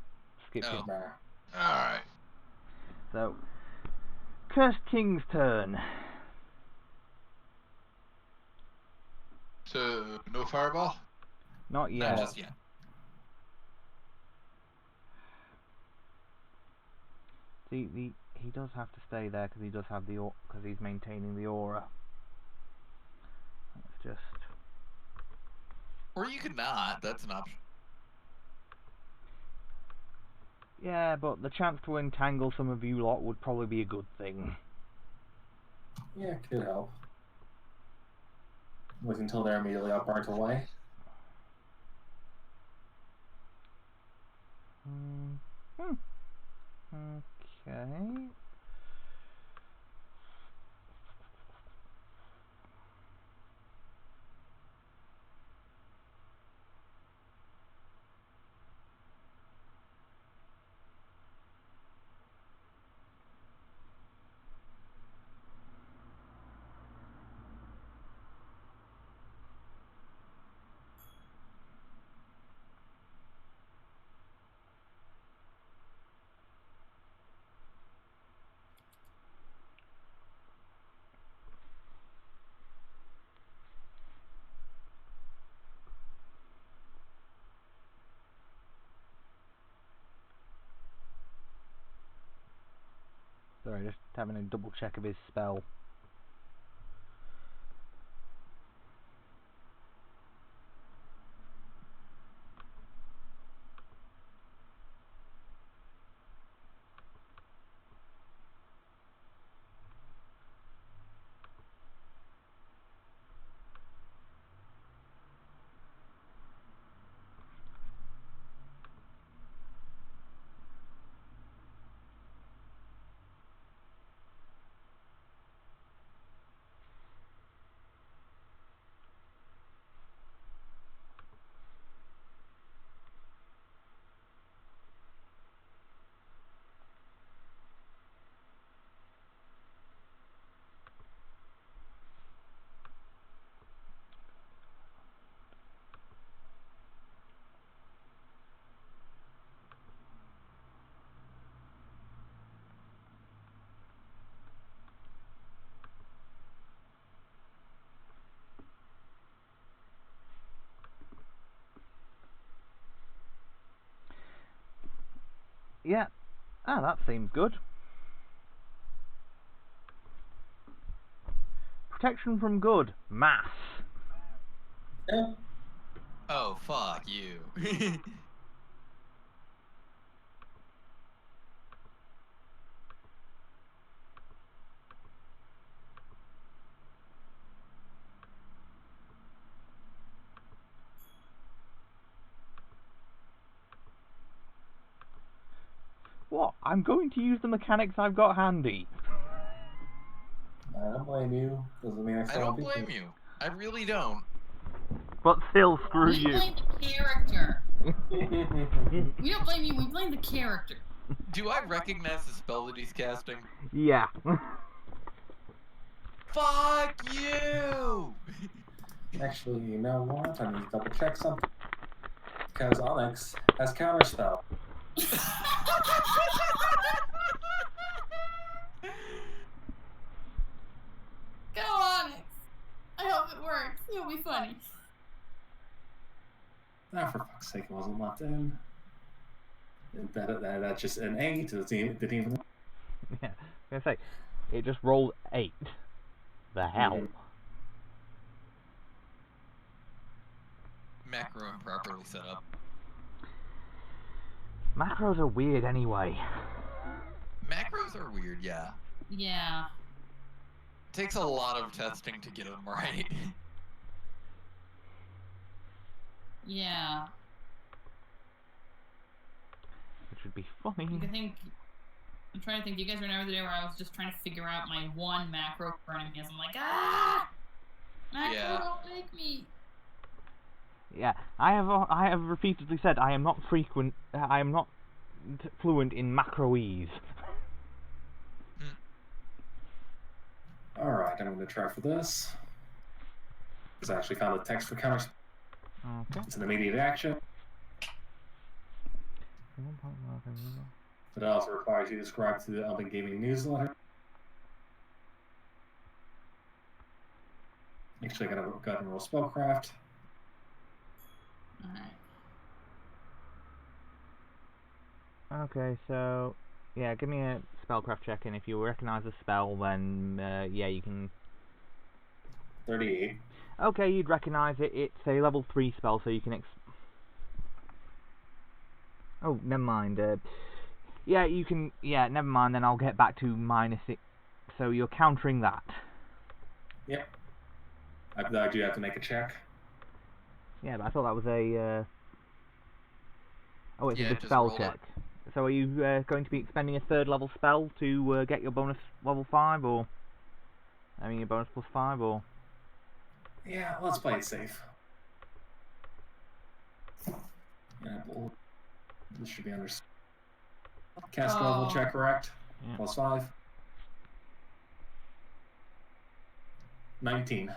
skipped Oh. it. Alright. So, cursed king's turn. So, no fireball? Not Not yet. just yet. See, he does have to stay there because he does have the because he's maintaining the aura. Let's just. Or you could not. That's an option. Yeah, but the chance to entangle some of you lot would probably be a good thing. Yeah, could help. Wait until they're immediately all burnt away. Okay. Sorry, just having a double check of his spell. Yeah. Ah, that seems good. Protection from good. Mass. Yeah. Oh, fuck you. What? I'm going to use the mechanics I've got handy. I don't blame you. Doesn't mean I still don't beat blame you. I really don't. But still, screw We you. blame the character. you. We don't blame you, we blame the character. Do I recognize the spell that he's casting? Yeah. Fuck you! Actually, you know what? I need to double check something. Because Onyx has counterspell. Go Onyx. I hope it works. It'll be funny. Ah, for fuck's sake, it wasn't locked in. That's just an 8. Didn't even. Yeah. I was gonna say, it just rolled 8. The hell? Mhm. Macro improperly set up. Macros are weird anyway. Macros are weird, yeah. Yeah. Takes a lot of testing to get them right. Yeah. Which would be funny. I think. I'm trying to think. Do you guys remember the day where I was just trying to figure out my one macro for enemies? I'm like, ah! Macro, Yeah. don't make me. Yeah, I have repeatedly said I am not fluent in macroese. Alright, I'm going to try for this. Because I actually found a text for counter. Okay. It's an immediate action. It also requires you to subscribe to the Elven Gaming newsletter. Actually, I got to roll spellcraft. Alright. Okay, so yeah, give me a spellcraft check, and if you recognize the spell, then yeah, you can. 38. Okay, you'd recognize it. It's a level 3 spell, so you can. Oh, never mind. Yeah, you can. Yeah, never mind. Then I'll get back to -6. So you're countering that. Yep. I do have to make a check. Yeah, but I thought that was a. Oh, it's Yeah, a just dispel roll it. check. So are you going to be expending a 3rd level spell to get your bonus level 5, or I mean your bonus +5, or? Yeah, let's play it safe. Yeah, this should be under. Cast level check, correct? Yeah. +5. 19.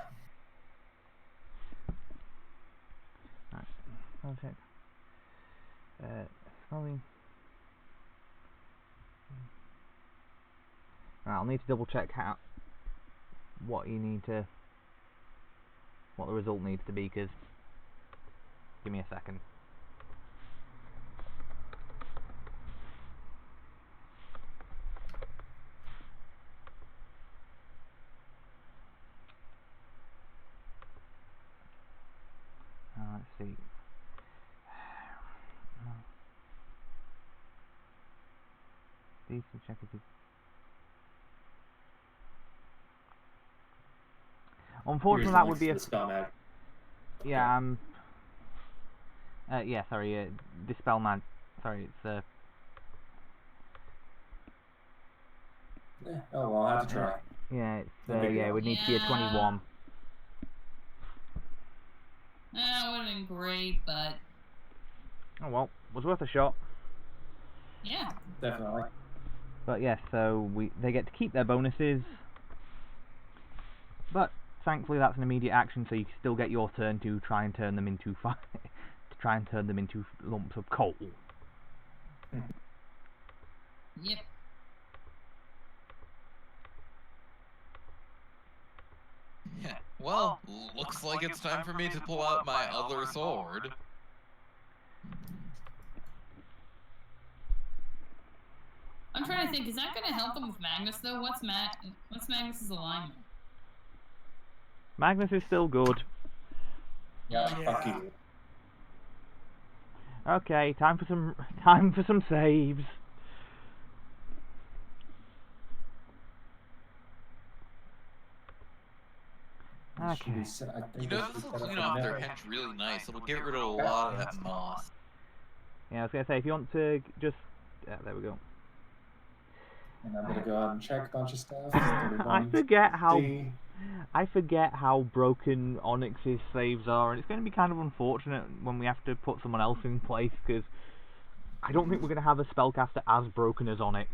Right. I'll check. Spelling. Right, I'll need to double check what the result needs to be, because give me a second. Let's see. These to check if unfortunately, that would be a. spell mag. Yeah, yeah, sorry, Dispel Man. Sorry, it's Yeah, oh well, I'll have to try. yeah, it's No big yeah, it deal. would need to be a 21. That would have been great, but Oh well, was worth a shot. yeah. Definitely. But yes, so they get to keep their bonuses, but thankfully that's an immediate action, so you still get your turn to try and turn them into lumps of coal. Yep. Yeah. Well, looks like it's time for me to pull out my other sword. I'm trying to think. Is that going to help them with Magnus though? What's Magnus's alignment? Magnus is still good. Yeah, Yeah. fuck you. Okay, time for some saves. Okay. I think You they know, should this will set up clean a off their mythic. hench really nice. It'll get rid of a lot of that moss. Yeah, I was gonna say if you want to just there we go. And I'm gonna go ahead and check a bunch of stuff. I forget how broken Onyx's saves are, and it's going to be kind of unfortunate when we have to put someone else in place because I don't think we're going to have a spellcaster as broken as Onyx.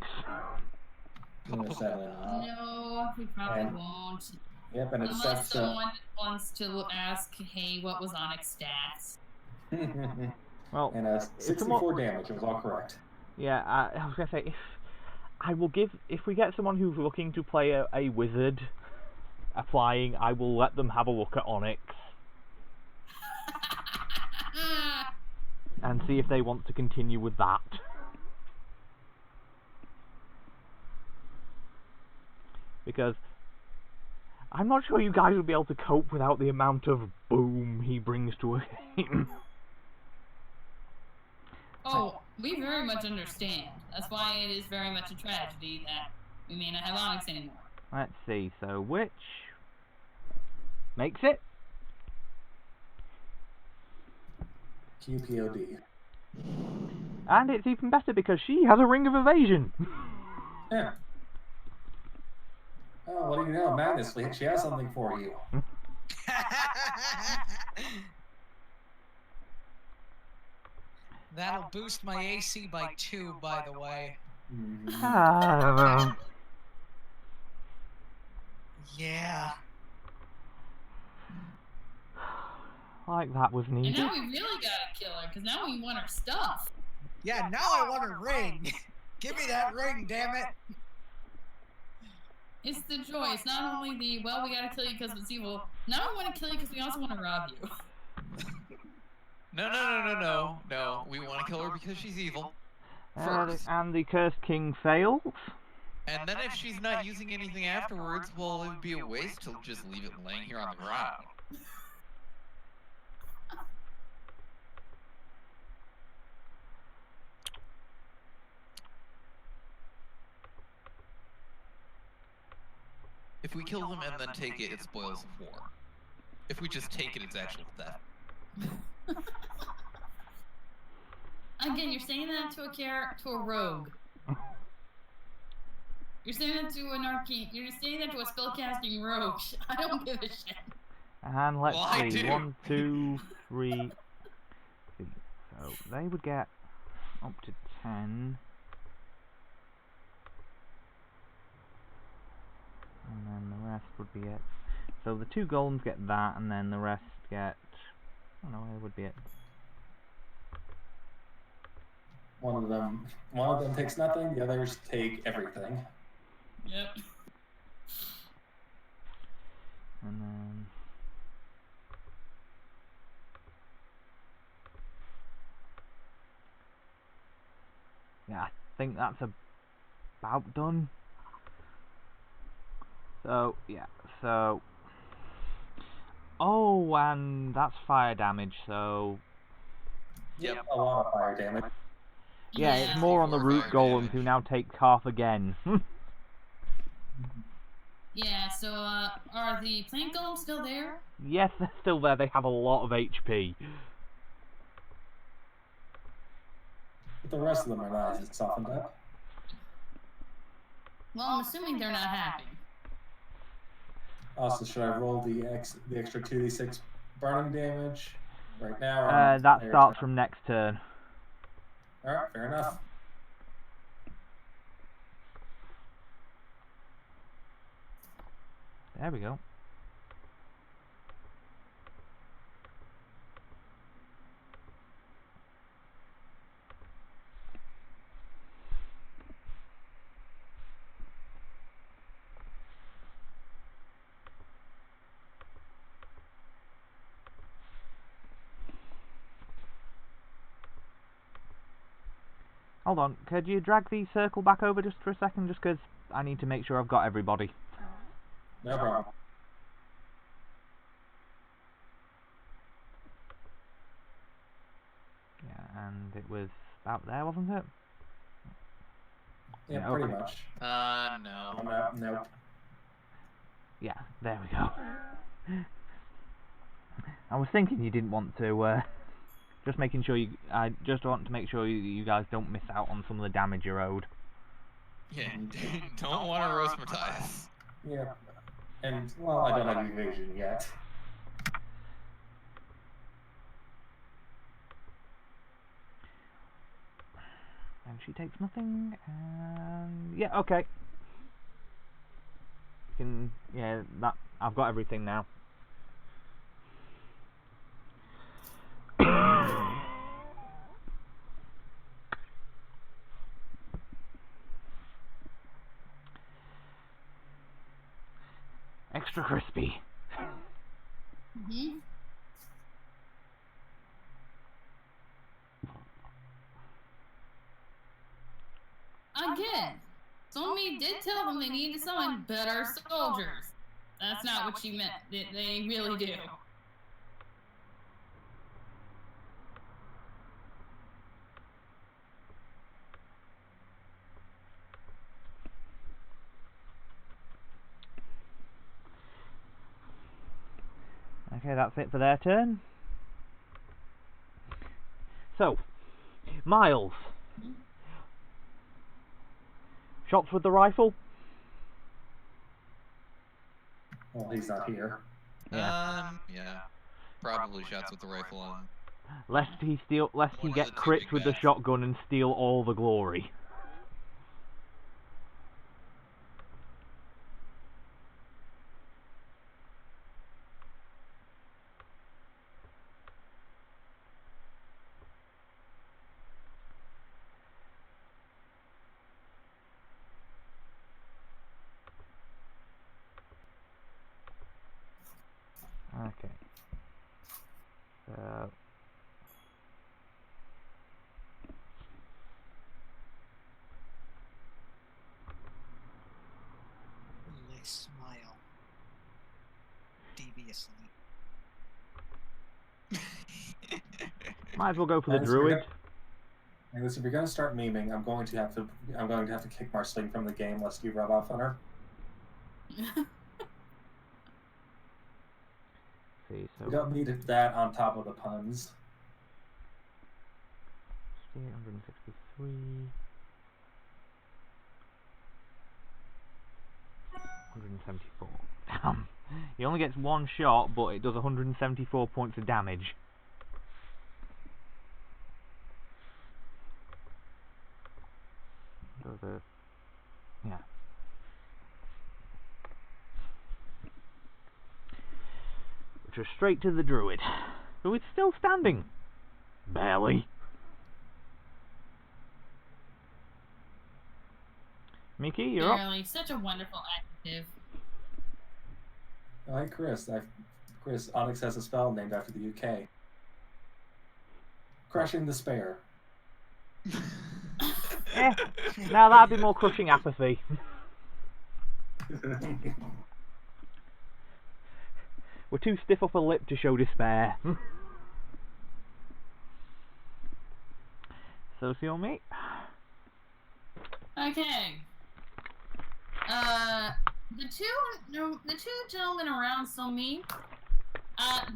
Sadly not. No, we probably And- won't. Yep, and it's Unless set someone wants to ask, hey, what was Onyx stats? Well, and 64 damage. It was all correct. yeah, I was going to say if we get someone who's looking to play a wizard applying, I will let them have a look at Onyx and see if they want to continue with that. Because I'm not sure you guys will be able to cope without the amount of boom he brings to a game. Oh, we very much understand. That's why it is very much a tragedy that we may not have Onyx anymore. Let's see, so which makes it? QPOD. And it's even better because she has a ring of evasion. Yeah. Oh, what do you know, Magnus? She has something for you. That'll boost my AC by 2, by the way. Ah, Yeah. like that was And needed. now we really gotta kill her, because now we want her stuff. Yeah, now I want a ring. Give me that ring, damn it. It's the joy. It's not only the, well, we gotta kill you because it's evil. Now we want to kill you because we also want to rob you. No. We want to kill her because she's evil. First. And the Cursed King fails. And then if she's not using anything afterwards, well, it would be a waste to just leave it laying here on the ground. If we kill them and then take it, it's spoils of war. If we just take it, it's actual theft. Again, you're saying that to a rogue. You're saying that to an arcane. You're saying that to a spellcasting rogue. I don't give a shit. And let's Well, I see, do. 1, 2, 3. So they would get up to 10. And then the rest would be it. So the 2 golems get that, and then the rest get... I don't know, it would be it. One of them takes nothing. The others take everything. Yep. And then... yeah, I think that's about done. So, yeah, so... oh, and that's fire damage, so... Yep. A lot of fire damage. yeah, it's more on the More root fire golems damage. who now take half again. Yeah, so, are the plant golems still there? Yes, they're still there, they have a lot of HP. But the rest of them are not as softened up. Well, I'm assuming they're not happy. Also, should I roll the extra 2d6 burning damage right now? That starts from next turn. Alright, fair enough. There we go. hold on. Could you drag the circle back over just for a second, just because I need to make sure I've got everybody. No problem. Yeah, and it was about there, wasn't it? Yeah, Yeah, pretty okay. much. No. Oh, no, nope. Yeah, there we go. I was thinking you didn't want to, just making sure I just want to make sure you guys don't miss out on some of the damage you're owed. Yeah, don't want to roast Matthias. Yeah. And, well, I don't have evasion yet. And she takes nothing, and yeah, okay. Yeah, that I've got everything now. Extra crispy. Mm-hmm. Again, Somi did tell them they needed to summon better soldiers. That's not what she meant. They really do. Okay, that's it for their turn. So, Miles. Shots with the rifle? Well, he's not here. Yeah. Yeah. Probably shots with the rifle on. Lest he One get of the two crits big with the guys. shotgun and steal all the glory. Okay. So They smile deviously. might as well go for the And druid. if you're gonna start memeing, I'm going to have to kick Marceline from the game lest you rub off on her. See, so We don't need that on top of the puns. 163. 174. Damn. He only gets one shot, but it does 174 points of damage. Yeah. Which was straight to the druid, who is still standing. Barely. Mickey, you're up. Barely. Such a wonderful adjective. Oh, hey, Chris, Onyx has a spell named after the UK. Crushing Despair. Now that'd be more crushing apathy. We're too stiff upper lip to show despair. So, see on me. Okay. The two gentlemen around Somi,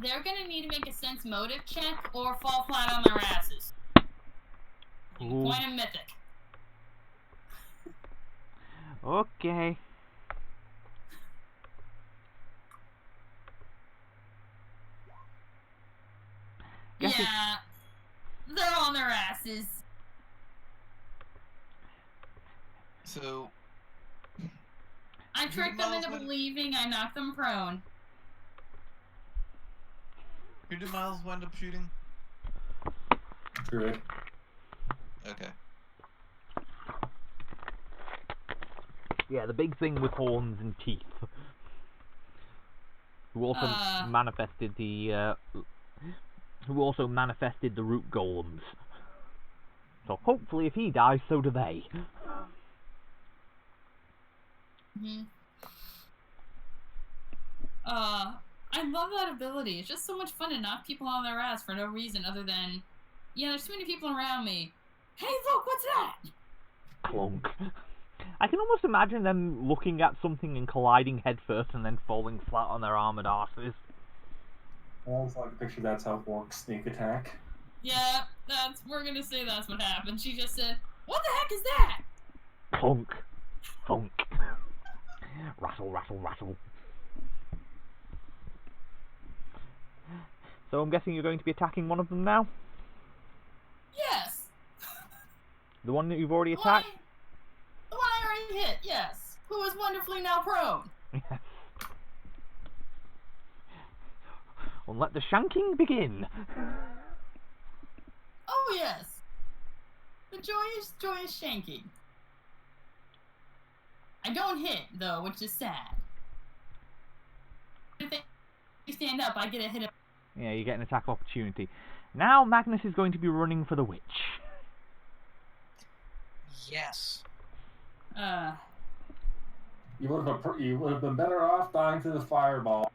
they're gonna need to make a sense motive check or fall flat on their asses. You can point a mythic. Okay. Guess Yeah, they're on their asses. So, I tricked them into believing I knocked them prone. who did Miles wind up shooting? Druid. Okay. Yeah, the big thing with horns and teeth. Who also manifested the root golems. So hopefully if he dies, so do they. Mm-hmm. I love that ability. It's just so much fun to knock people on their ass for no reason other than, yeah, there's too many people around me. Hey, look, what's that? Clunk. I can almost imagine them looking at something and colliding headfirst and then falling flat on their armored asses. Well, it's like a picture. That's how orcs sneak attack. Yeah, we're gonna say that's what happened. She just said, what the heck is that? Clunk. Thunk. Rattle, rattle, rattle. So I'm guessing you're going to be attacking one of them now? Yes. The one that you've already attacked? The one I already hit, yes. Who is wonderfully now prone. Yes. Well, let the shanking begin. Oh, yes. The joyous shanking. I don't hit, though, which is sad. If they stand up, I get a hit of... Yeah, you get an attack opportunity. Now Magnus is going to be running for the witch. Yes. You would have been better off dying to the fireball.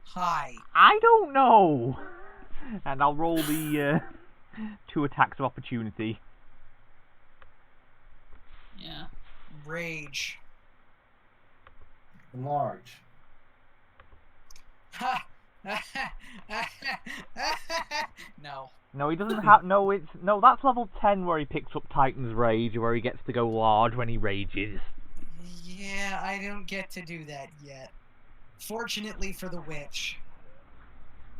Hi. I don't know. And I'll roll the 2 attacks of opportunity. Yeah. Rage. Enlarge. Ha! No. No, he doesn't have. No, that's level 10 where he picks up Titan's Rage, where he gets to go large when he rages. Yeah, I don't get to do that yet. Fortunately for the witch.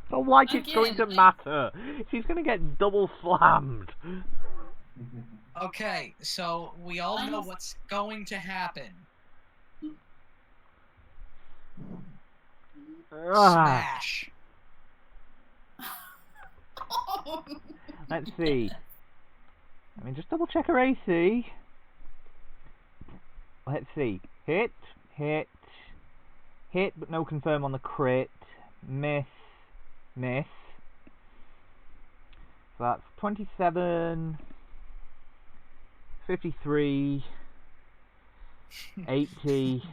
So, like, it's Again, going to matter. She's going to get double slammed. Okay, so we all know what's going to happen. Smash. Let's see. Let me just double check her AC. Let's see. Hit, hit, hit, but no confirm on the crit. Miss, miss. So that's 27, 53, 80.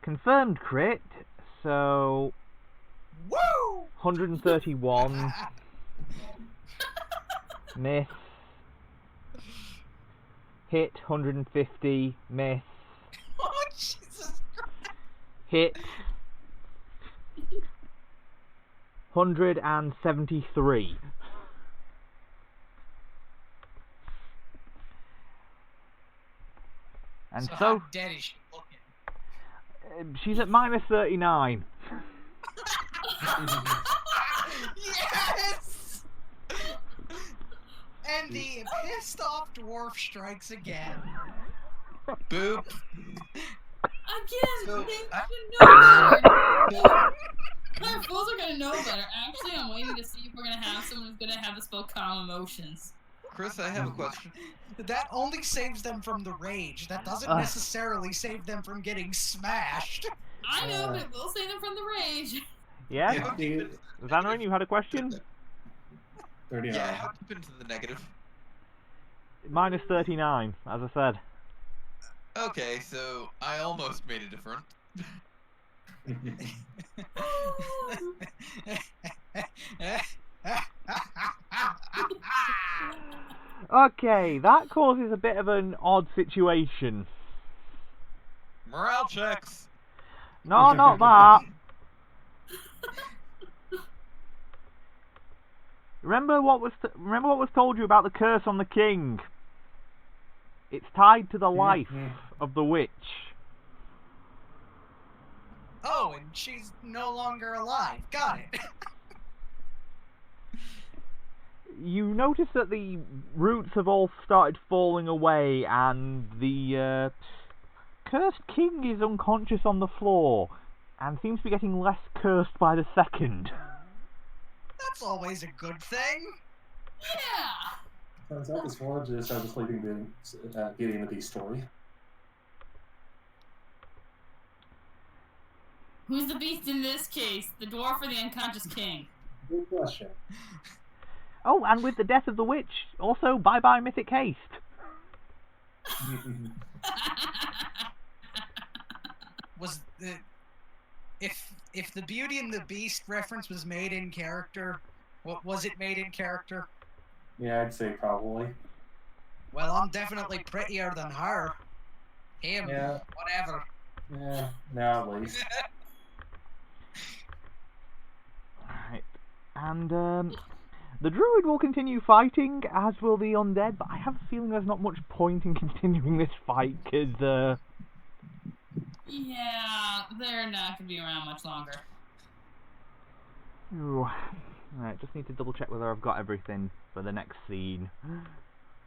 Confirmed crit, so Woo! 131. Miss. Hit 150. Miss. Oh, Jesus Christ. Hit 173. And So so how dead is she looking? she's at minus 39. Yes! And the pissed off dwarf strikes again. Boop. Again, So, they should know better. Our fools are gonna know better. Actually, I'm waiting to see if we're gonna have someone who's gonna have the spell Calm Emotions. Chris, I have a question. That only saves them from the rage. That doesn't necessarily save them from getting smashed. I know, but it will save them from the rage. Yeah? Yeah. Xanarin, you had a question? 39. Yeah, how deep into the negative? Minus 39, as I said. Okay, so I almost made a difference. Okay, that causes a bit of an odd situation. Morale checks. No, not that. Remember what was told you about the curse on the king? It's tied to the life of the witch. Oh, and she's no longer alive. Got it. You notice that the roots have all started falling away, and the cursed king is unconscious on the floor, and seems to be getting less cursed by the second. That's always a good thing. Yeah. Turns out this forge just has a Sleeping Beauty in the Beast story. Who's the beast in this case? The dwarf or the unconscious king? Good question. Oh, and with the death of the witch, also bye-bye Mythic Haste. Was the if the Beauty and the Beast reference was made in character, what was it made in character? Yeah, I'd say probably. Well, I'm definitely prettier than her. Him, Yeah. whatever. Yeah, now at least. Right. And the druid will continue fighting, as will the undead, but I have a feeling there's not much point in continuing this fight, because Yeah, they're not gonna be around much longer. ooh. Right, just need to double check whether I've got everything for the next scene.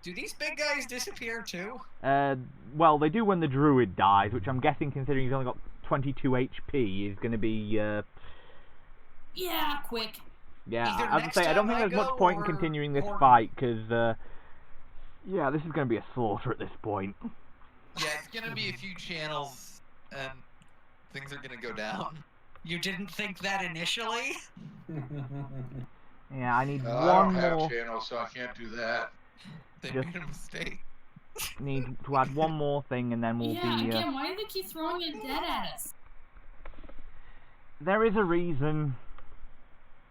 Do these big guys disappear too? Well, they do when the druid dies, which I'm guessing, considering he's only got 22 HP, is going to be, Yeah, quick. yeah, Either as I next say, I don't time think I there's much go point in or continuing this Gordon. fight, because, yeah, this is going to be a slaughter at this point. Yeah, it's gonna be a few channels, and things are gonna go down. You didn't think that initially? Yeah, I need I one don't have more, channels, so I can't do that. They Just- made a mistake. need to add one more thing, and then we'll Yeah, be, again, why do they keep throwing it dead at us? there is a reason.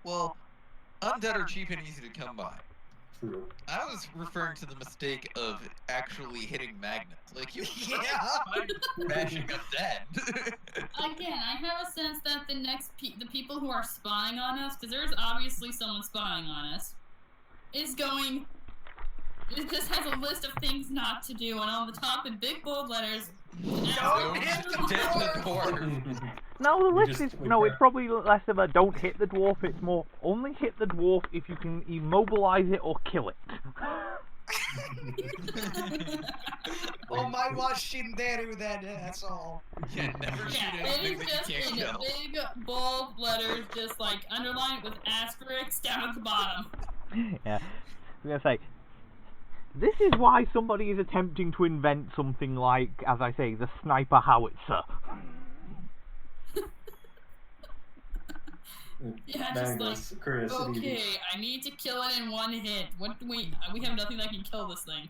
Well, undead are cheap and easy to come by. True. I was referring to the mistake of actually hitting magnets. Like, you Yeah. bashing undead. Again, I have a sense that the people who are spying on us, because there's obviously someone spying on us, is going. It just has a list of things not to do, and on the top in big bold letters. Don't hit the dwarf. No, the We list just- is, we no, can't- it's probably less of a don't hit the dwarf, it's more, only hit the dwarf if you can immobilize it or kill it. Oh my wa shinderu then, that's all. Yeah, never shoot Yeah, it anything is that just you can't in kill. big bold letters, just like underlined with asterisks down at the bottom. Yeah, I'm gonna say, this is why somebody is attempting to invent something like, as I say, the sniper howitzer. Yeah, just Magnus, curiosity. Okay, I need to kill it in one hit. What do we have nothing that can kill this thing.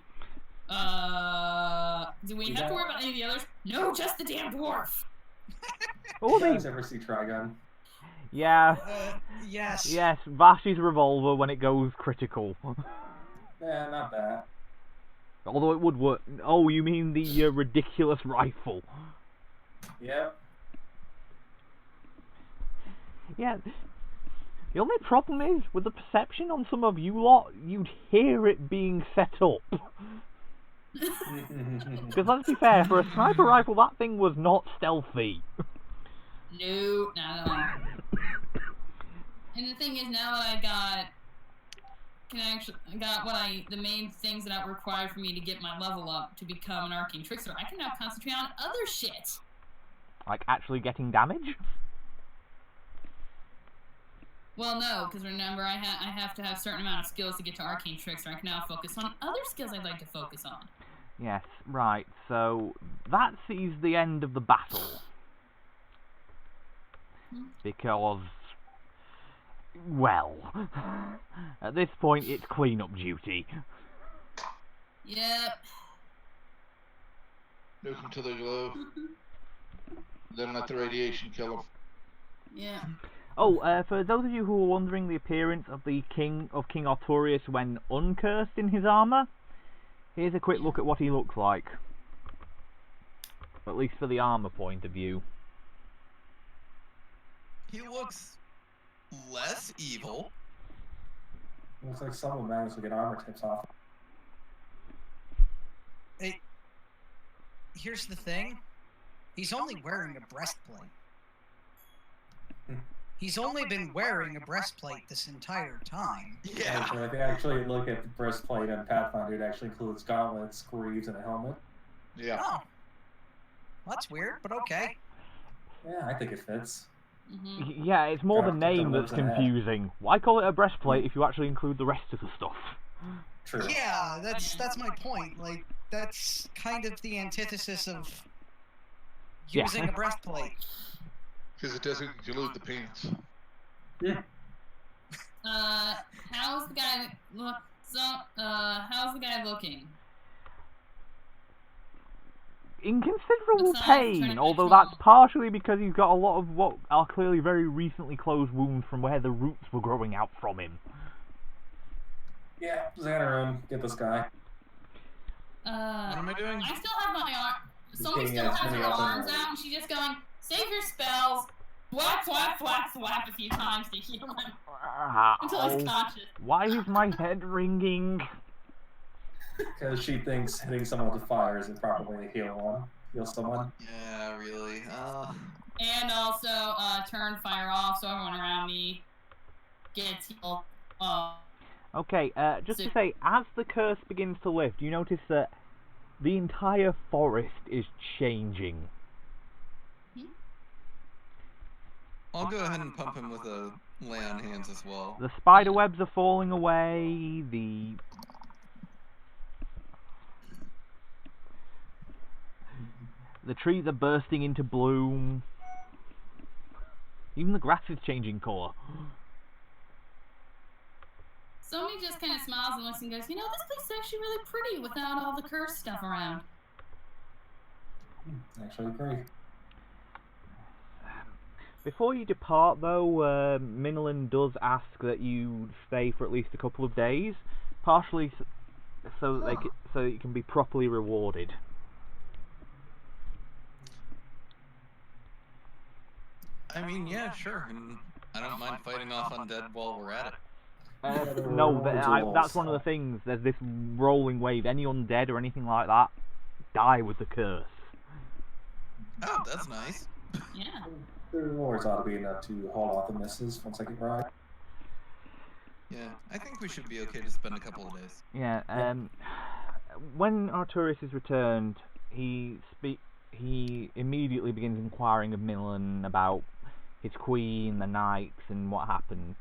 Do we have to worry about any of the others? No, just the damn dwarf. Oh, You guys they, ever see Trigon? yeah, Yes. yes, Vashti's revolver when it goes critical. Yeah, not that. Although it would work. Oh, you mean the ridiculous rifle? Yep. Yeah. The only problem is, with the perception on some of you lot, you'd hear it being set up. Because let's be fair, for a sniper rifle, that thing was not stealthy. No, not at all. And the thing is, now that I got the main things that are required for me to get my level up to become an arcane trickster, I can now concentrate on other shit. Like, actually getting damage? Well, no, because remember, I have to have a certain amount of skills to get to arcane trickster. I can now focus on other skills I'd like to focus on. Yes, right, so that sees the end of the battle. Because, well, at this point it's clean-up duty. Yep. Nuke them till they glow. Then let the radiation kill them. Yeah. Oh, for those of you who are wondering the appearance of the King Artorius when uncursed in his armour, here's a quick look at what he looks like. At least for the armour point of view. He looks less evil. Looks like some of Magnus will get armor tips off. Here's the thing. He's only wearing a breastplate. He's only been wearing a breastplate this entire time. Yeah. Actually, if you actually look at the breastplate on Pathfinder, it actually includes gauntlets, greaves, and a helmet. Yeah. Oh. That's weird, but okay. Yeah, I think it fits. Mm-hmm. Yeah, it's more the Got name the that's limbs ahead. confusing. Why call it a breastplate if you actually include the rest of the stuff? True. Yeah, that's my point. Like, that's kind of the antithesis of Yeah. using a breastplate. Because it doesn't dilute the pants. How's the guy look? So, how's the guy looking? In considerable Besides pain, trying to although control- that's partially because he's got a lot of what are clearly very recently closed wounds from where the roots were growing out from him. Yeah, Xanarin, get this guy. What am I doing? I still have my arm. Someone getting still as has many her of them arms ready. out, and she's just going, save your spells, whack, whack, whack, whack a few times to heal him until he's conscious. Why is my head ringing? Because she thinks hitting someone with fire is the proper way to heal someone. Yeah, really. And also, turn fire off so everyone around me gets healed. Okay, just to say, as the curse begins to lift, you notice that the entire forest is changing. I'll go ahead and pump him with a lay on hands as well. The spider webs are falling away, the trees are bursting into bloom. Even the grass is changing colour. Somebody just kind of smiles and looks and goes, you know, this place is actually really pretty without all the cursed stuff around. Actually agree. Before you depart, though, Minolin does ask that you stay for at least a couple of days, partially so that so that you can be properly rewarded. I mean, yeah, sure. And I don't mind fighting off undead while we're at it. No, that's one of the things. There's this rolling wave. Any undead or anything like that die with the curse. Oh, that's nice. Yeah. The rewards ought to be enough to haul off the misses once I get right. Yeah, I think we should be okay to spend a couple of days. Yeah. When Arturius is returned, he immediately begins inquiring of Minolin about his queen, the knights, and what happened.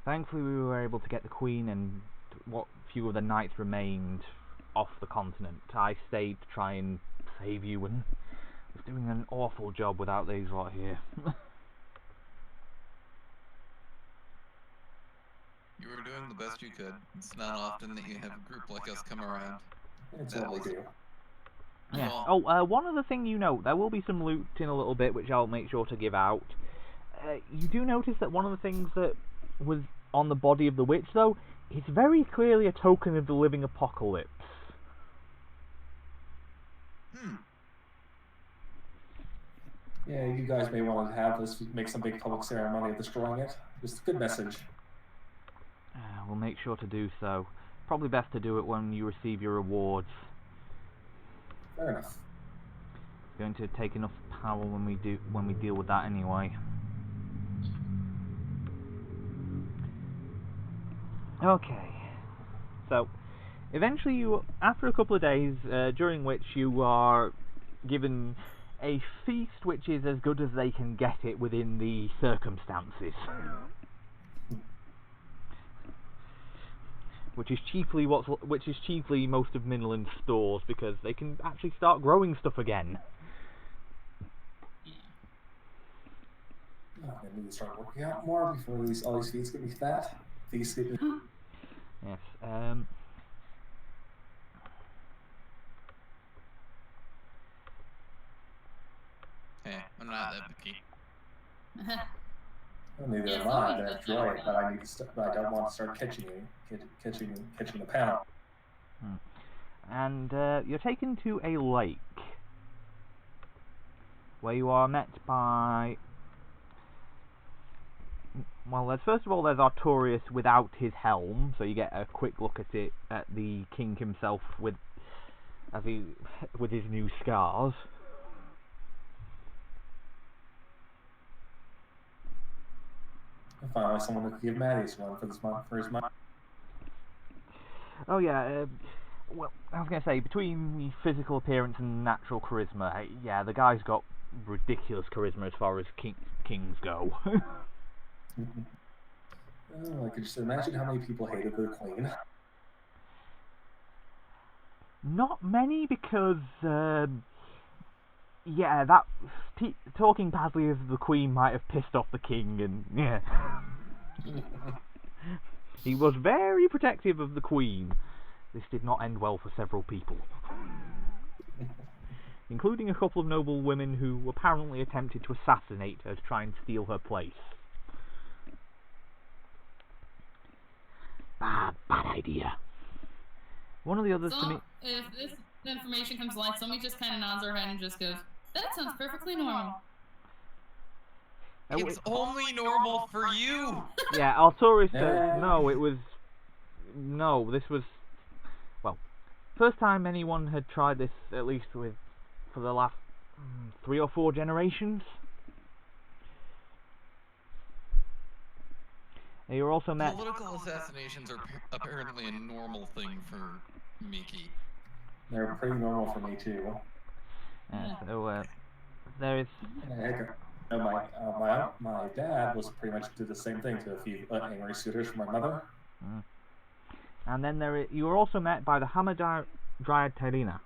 Thankfully, we were able to get the queen and what few of the knights remained off the continent. I stayed to try and save you and was doing an awful job without these lot here. You were doing the best you could. It's not often that you have a group like us come around. It's what we do. Yeah. Well, Oh, one other thing you note, there will be some loot in a little bit, which I'll make sure to give out. You do notice that one of the things that was on the body of the witch, though, is very clearly a token of the living apocalypse. Yeah, you guys may want to have this, make some big public ceremony of destroying it. Just a good message. We'll make sure to do so. Probably best to do it when you receive your rewards. Fair enough. It's going to take enough power when we deal with that anyway. Okay. So, eventually after a couple of days, during which you are given a feast which is as good as they can get it within the circumstances. Which is chiefly most of Minolin's stores, because they can actually start growing stuff again. Oh, I need to start working out more before all these feeds get me fat. Feeds get me. Yes. hey, I'm not that picky. Well, neither Yeah, am it's I. always That's good right. to- But I need to. But I don't want to start catching the pound. And you're taken to a lake, where you are met by. Well, first of all, there's Arturius without his helm, so you get a quick look at it at the king himself with his new scars. And finally, someone who can give Maddie's one for his month. Oh yeah. Well, I was gonna say, between the physical appearance and natural charisma, yeah, the guy's got ridiculous charisma as far as kings go. Oh, I could just imagine how many people hated their queen. Not many, because yeah, that talking badly of the Queen might have pissed off the King, and yeah. He was very protective of the Queen. This did not end well for several people, including a couple of noble women who apparently attempted to assassinate her to try and steal her place. Bad idea. One of the others to me... If this information comes to light, somebody just kind of nods her head and just goes, "That sounds perfectly normal." It's only normal for you. Yeah, Artorius says, no, it was... No, this was... Well, first time anyone had tried this, at least for the last 3 or 4 generations. You were also met... Political assassinations are apparently a normal thing for Mickey. They're pretty normal for me too. So, there is... My dad was pretty much did the same thing to a few angry suitors for my mother. And then you were also met by the Hammer Dryad Tyrina.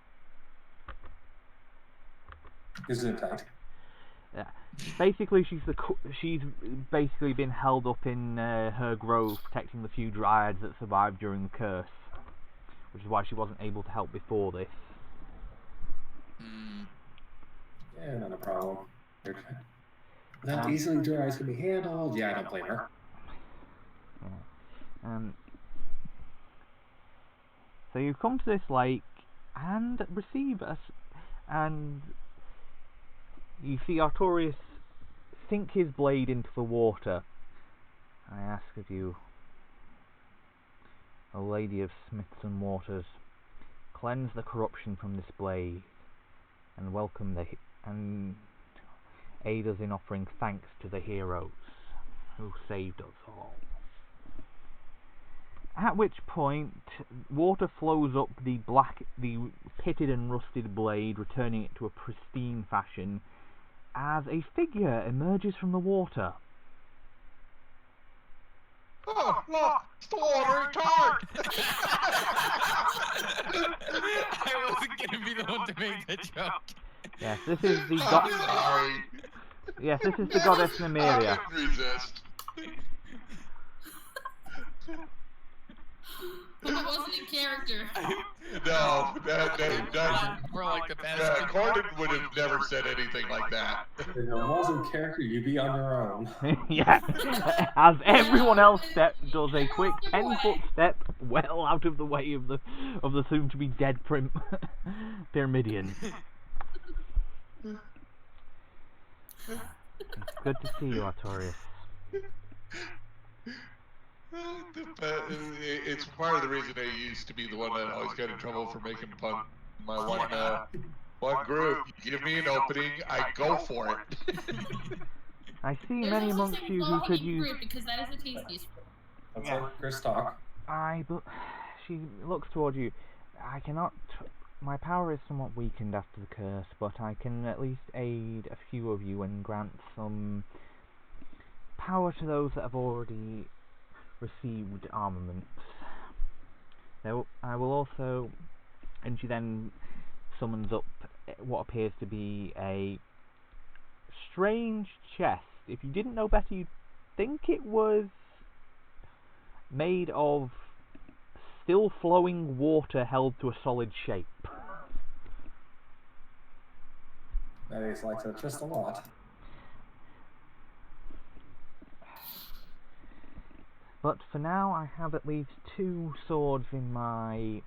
Gesundheit. Yeah. Basically, she's basically been held up in her grove, protecting the few dryads that survived during the curse, which is why she wasn't able to help before this. Yeah, not a problem. That easily dryads can be handled. Yeah, I don't blame her. Yeah. So you come to this lake and receive us, and you see Artorius sink his blade into the water. I ask of you, O Lady of Smiths and Waters, cleanse the corruption from this blade, and welcome and aid us in offering thanks to the heroes who saved us all. At which point, water flows up the pitted and rusted blade, returning it to a pristine fashion, as a figure emerges from the water. Oh, look! It's the watery tart! I wasn't gonna be the one to make the joke. Yes, this is the I'm sorry. Yes, this is the goddess I Nymeria. couldn't resist. But it wasn't in character. No, that We're like the best. Gordon would have never said anything like that. If it wasn't character, you'd be on your own. Yeah, as everyone else does a quick 10-foot step well out of the way of the soon-to-be dead Pyramidian. It's good to see you, Artorius. It's part of the reason I used to be the one that always got in trouble for making fun of my one group. You give me an opening, I go for it. I see There's many no amongst such thing you as who low could hanging use... fruit, because that is the tastiest fruit. Let's let Chris talk. She looks toward you. I cannot... My power is somewhat weakened after the curse, but I can at least aid a few of you and grant some power to those that have already received armaments. I will also... And she then summons up what appears to be a strange chest. If you didn't know better, you'd think it was made of still flowing water held to a solid shape. Maddie's likes it just a lot. But for now, I have at least 2 swords in my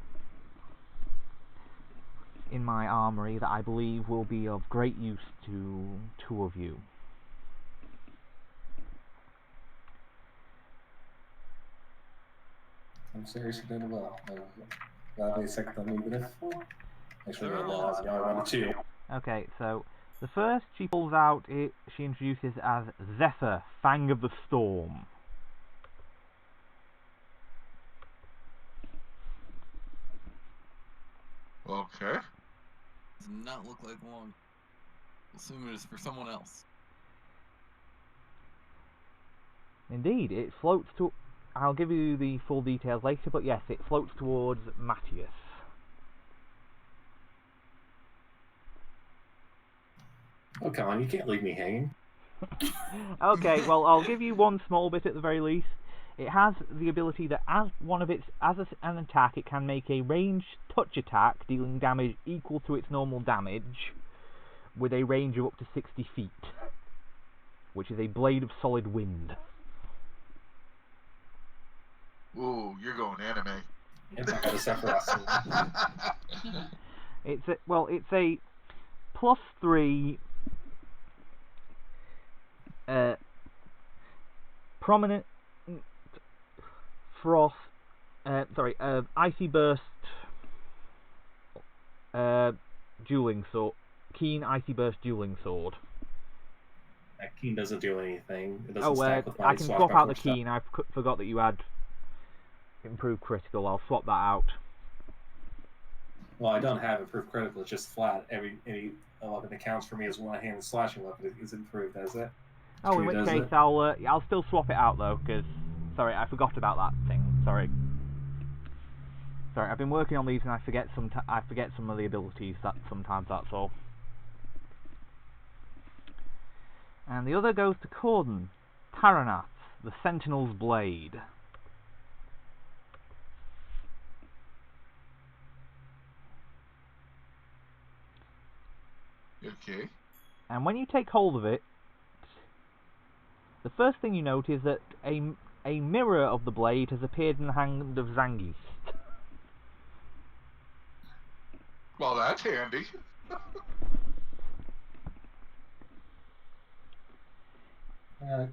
armory that I believe will be of great use to 2 of you. I'm serious you did well. Gladly second them even if... Make sure you realize you only wanted 2. Okay, so the first she pulls out, she introduces as Zephyr, Fang of the Storm. Okay. Does not look like one. Assume it is for someone else. Indeed, it floats to... I'll give you the full details later, but yes, it floats towards Matthias. Oh, come on, you can't leave me hanging. Okay, well, I'll give you one small bit at the very least. It has the ability that an attack, it can make a ranged touch attack dealing damage equal to its normal damage with a range of up to 60 feet, which is a blade of solid wind. Ooh, you're going anime. It's not gonna suffer us. It's a +3 prominent frost. Icy burst. Dueling sword. Keen icy burst dueling sword. That keen doesn't do anything. It doesn't Oh, stack with my I can swap out the swashbuckler stuff. keen. I forgot that you had improved critical. I'll swap that out. Well, I don't have improved critical. It's just flat. Any weapon that counts for me as one-handed slashing weapon is improved as it. Oh, in which case I'll still swap it out though, because sorry, I forgot about that thing. Sorry, I've been working on these and I forget some of the abilities. Sometimes that's all. And the other goes to Corden, Taranath, the Sentinel's Blade. Okay. And when you take hold of it, the first thing you note is that a mirror of the blade has appeared in the hand of Zangief. Well, that's handy.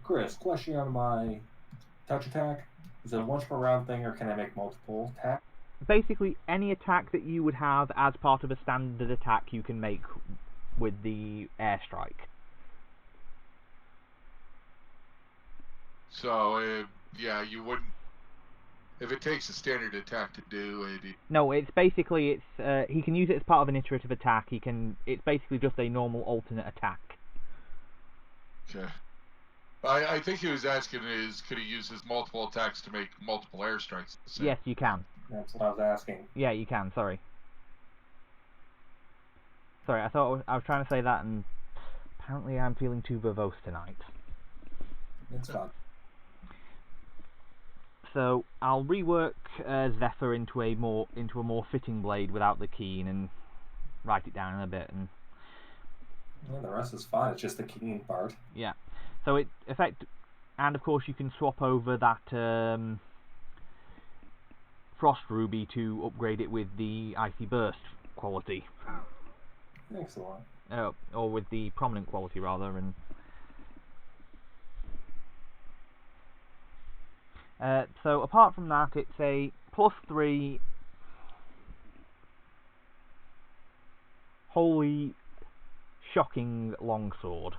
Chris, question on my touch attack. Is it a once per round thing, or can I make multiple attacks? Basically, any attack that you would have as part of a standard attack you can make with the airstrike. So, yeah, you wouldn't. If it takes a standard attack to do it. No, it's basically he can use it as part of an iterative attack. It's basically just a normal alternate attack. Okay. I think he was asking could he use his multiple attacks to make multiple airstrikes? Yes, you can. That's what I was asking. Yeah, you can. Sorry, I thought I was trying to say that, and apparently I'm feeling too verbose tonight. It's fine. So I'll rework Zephyr into a more fitting blade without the keen and write it down in a bit. And Yeah, the rest is fine. It's just the keen part. yeah, so and of course you can swap over that Frost Ruby to upgrade it with the Icy Burst quality. Excellent. Or with the prominent quality rather, and so apart from that, it's a +3 wholly shocking longsword.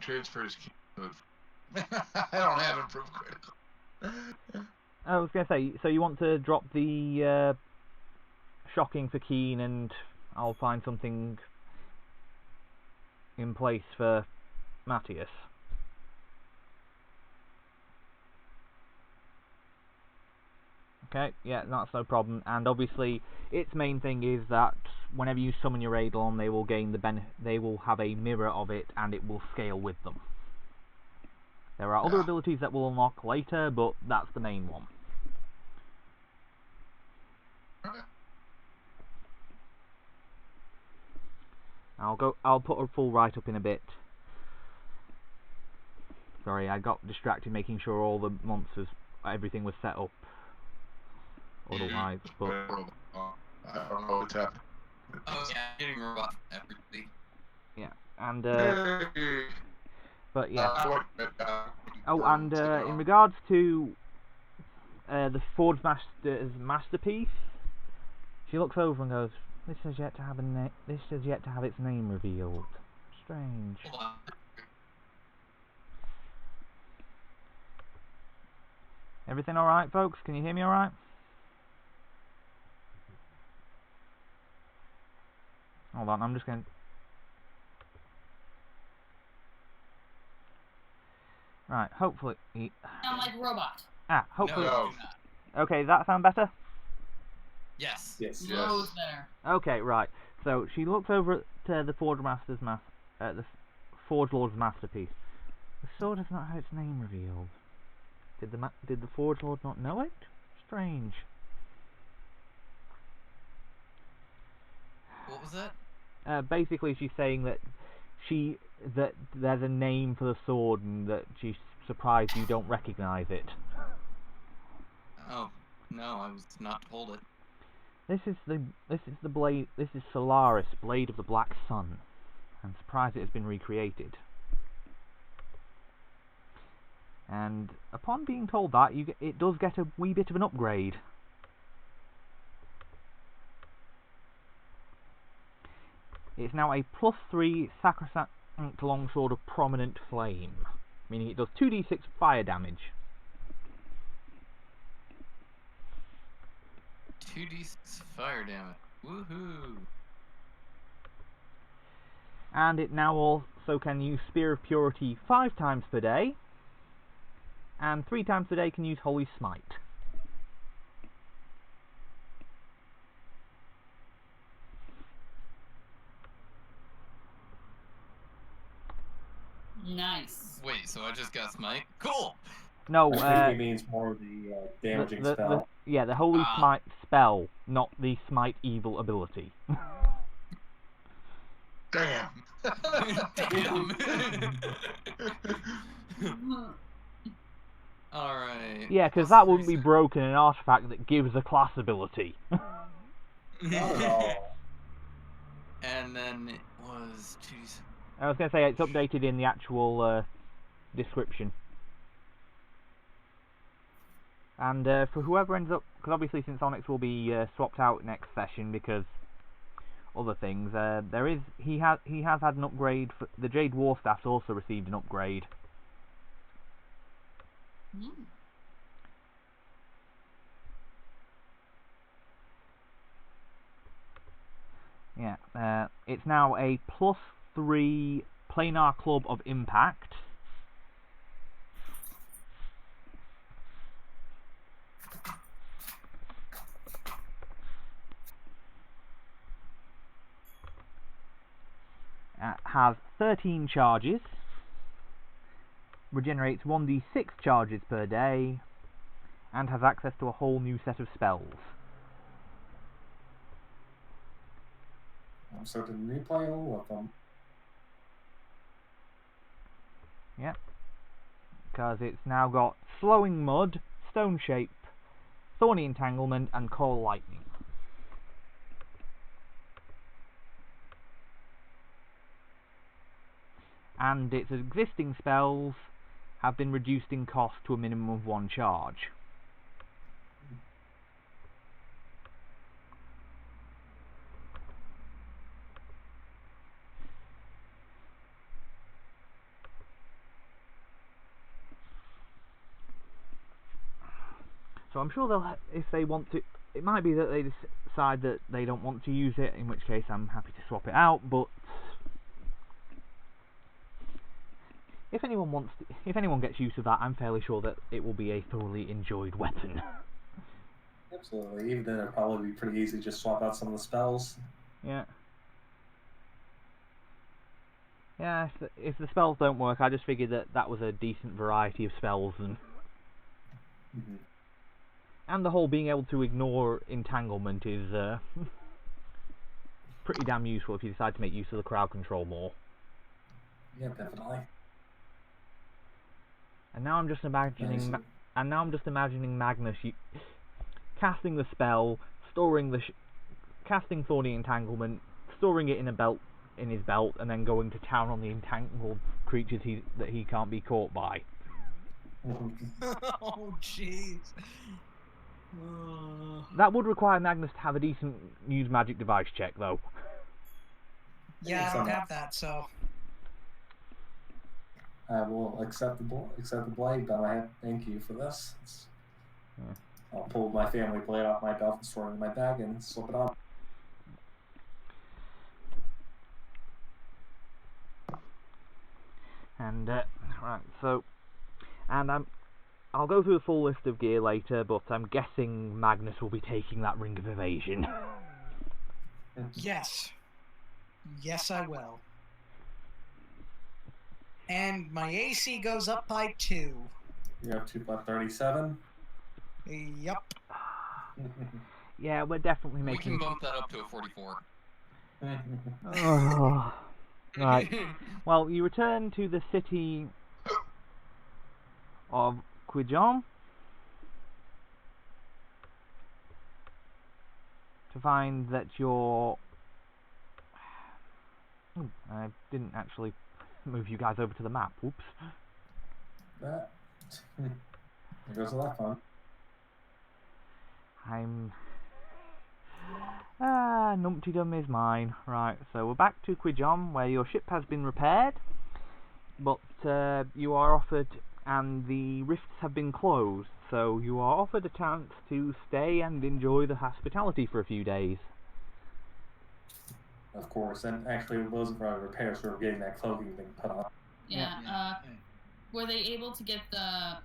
Transfer his key. I don't have improved critical. I was going to say, so you want to drop the shocking for keen, and I'll find something in place for Matthias. Okay, yeah, that's no problem. And obviously, its main thing is that whenever you summon your Eidolon, they will gain they will have a mirror of it, and it will scale with them. There are other abilities that will unlock later, but that's the main one. I'll put a full write-up in a bit. Sorry, I got distracted making sure all the monsters, everything was set up. Otherwise, but I don't know what's happening. Oh yeah, getting robot everything. yeah, and Yay. but yeah. Oh, and in in regards to the Forge Master's masterpiece, she looks over and goes, "This has yet to have its name revealed. Strange." Hold on. Everything all right, folks? Can you hear me all right? Hold on, I'm just going to... Right, hopefully... Sound like robot. Hopefully... No. Okay, does that sound better? Yes. Yes. Loads better. Okay, right. So she looks over at the Forge Master's the Forge Lord's masterpiece. The sword has not had its name revealed. Did the Forge Lord not know it? Strange. What was that? Basically, she's saying that there's a name for the sword and that she's surprised you don't recognize it. Oh, no, I was not told it. This is the blade. This is Solaris, Blade of the Black Sun. I'm surprised it has been recreated. And upon being told that, it does get a wee bit of an upgrade. It's now a +3 Sacrosanct Longsword of Prominent Flame, meaning it does 2d6 fire damage. 2d6 fire damage. Woohoo! And it now also can use Spear of Purity 5 times per day, and 3 times per day can use Holy Smite. Nice. Wait, so I just got smite? Cool! No, I think he means more the damaging spell. the Holy Smite spell, not the Smite Evil ability. Damn. Damn! Alright. Yeah, because that wouldn't be broken an artifact that gives a class ability. Not at all. And then it was... Jeez. I was going to say, it's updated in the actual description. And for whoever ends up... Because obviously since Onyx will be swapped out next session because other things, he has had an upgrade. The Jade Warstaff's also received an upgrade. Mm. Yeah, it's now a +3 Planar Club of Impact. Has 13 charges, regenerates 1d6 charges per day, and has access to a whole new set of spells. I'm certain to replay all of them. Yep. Because it's now got Slowing Mud, Stone Shape, Thorny Entanglement, and Coil Lightning. And its existing spells have been reduced in cost to a minimum of 1 charge. So I'm sure they'll, if they want to, it might be that they decide that they don't want to use it, in which case I'm happy to swap it out, but if anyone gets use of that, I'm fairly sure that it will be a thoroughly enjoyed weapon. Absolutely. Even then, it'd probably be pretty easy to just swap out some of the spells. Yeah. Yeah, if the spells don't work, I just figured that was a decent variety of spells, and the whole being able to ignore entanglement is pretty damn useful if you decide to make use of the crowd control more. Yeah, definitely. And now I'm just imagining, Magnus casting the spell, storing casting Thorny Entanglement, storing it in his belt, and then going to town on the entangled creatures that he can't be caught by. Oh, jeez. That would require Magnus to have a decent use magic device check, though. Yeah, I don't have that, so. I will accept the blade, but I have thank you for this. I'll pull my family blade off my belt and store it in my bag and slip it on. And right, so, and I'll go through the full list of gear later, but I'm guessing Magnus will be taking that Ring of Evasion. Yes. Yes, I will. And my AC goes up by 2. You have to about 37. Yup. Yeah, we're definitely We can making. bump that up to a 44. Oh, right. Well, you return to the city of Quijon to find that you're. I didn't actually move you guys over to the map. Whoops. That. There goes all that fun. I'm. Numpty Dum is mine. Right, so we're back to Quijon, where your ship has been repaired, but you are offered, and the rifts have been closed, so you are offered a chance to stay and enjoy the hospitality for a few days. Of course, and actually it wasn't for repairs, we were getting that cloaking thing put on. Yeah. Were they able to get the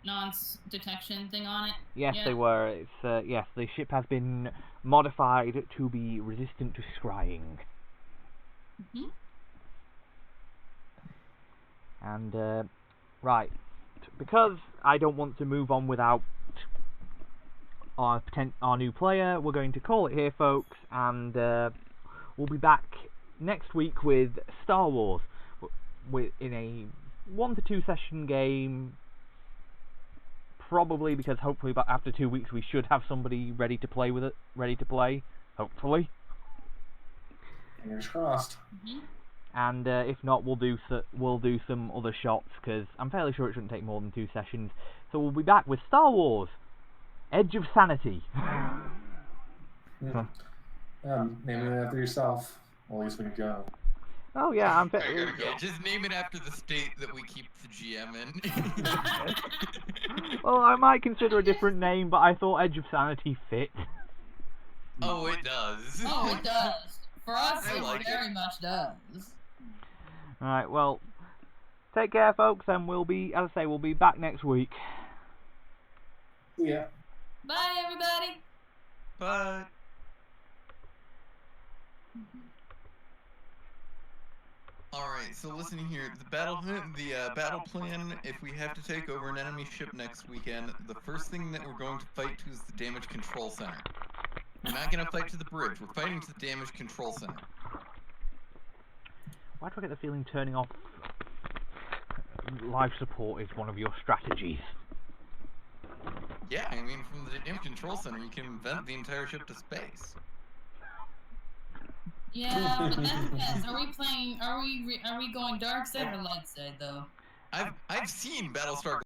non-detection thing on it? Yes, Yeah. they were. It's yes, the ship has been modified to be resistant to scrying. Hmm. And right, because I don't want to move on without our new player, we're going to call it here, folks, and we'll be back next week with Star Wars, in a 1 to 2 session game. Probably because hopefully after 2 weeks we should have somebody ready to play with it. Hopefully. Fingers crossed. Hmm. And if not, we'll do some other shots, because I'm fairly sure it shouldn't take more than 2 sessions. So we'll be back with Star Wars: Edge of Sanity. Name it after yourself. Well, at least when you go. Oh yeah, I'm I gotta go. Yeah, just name it after the state that we keep the GM in. Well, I might consider a different name, but I thought Edge of Sanity fit. Oh, it does. Oh, it does. For us, I it like very it. much does. Alright, well, take care, folks, and we'll be back next week. Yeah. Bye, everybody. Bye. Alright, so listen here. The battle plan, if we have to take over an enemy ship next weekend, the first thing that we're going to fight to is the damage control center. We're not going to fight to the bridge, we're fighting to the damage control center. Why do I get the feeling turning off live support is one of your strategies? Yeah, I mean, from the damage control center, you can vent the entire ship to space. Yeah, but that depends. Are we going dark side or light side though? I've seen Battlestar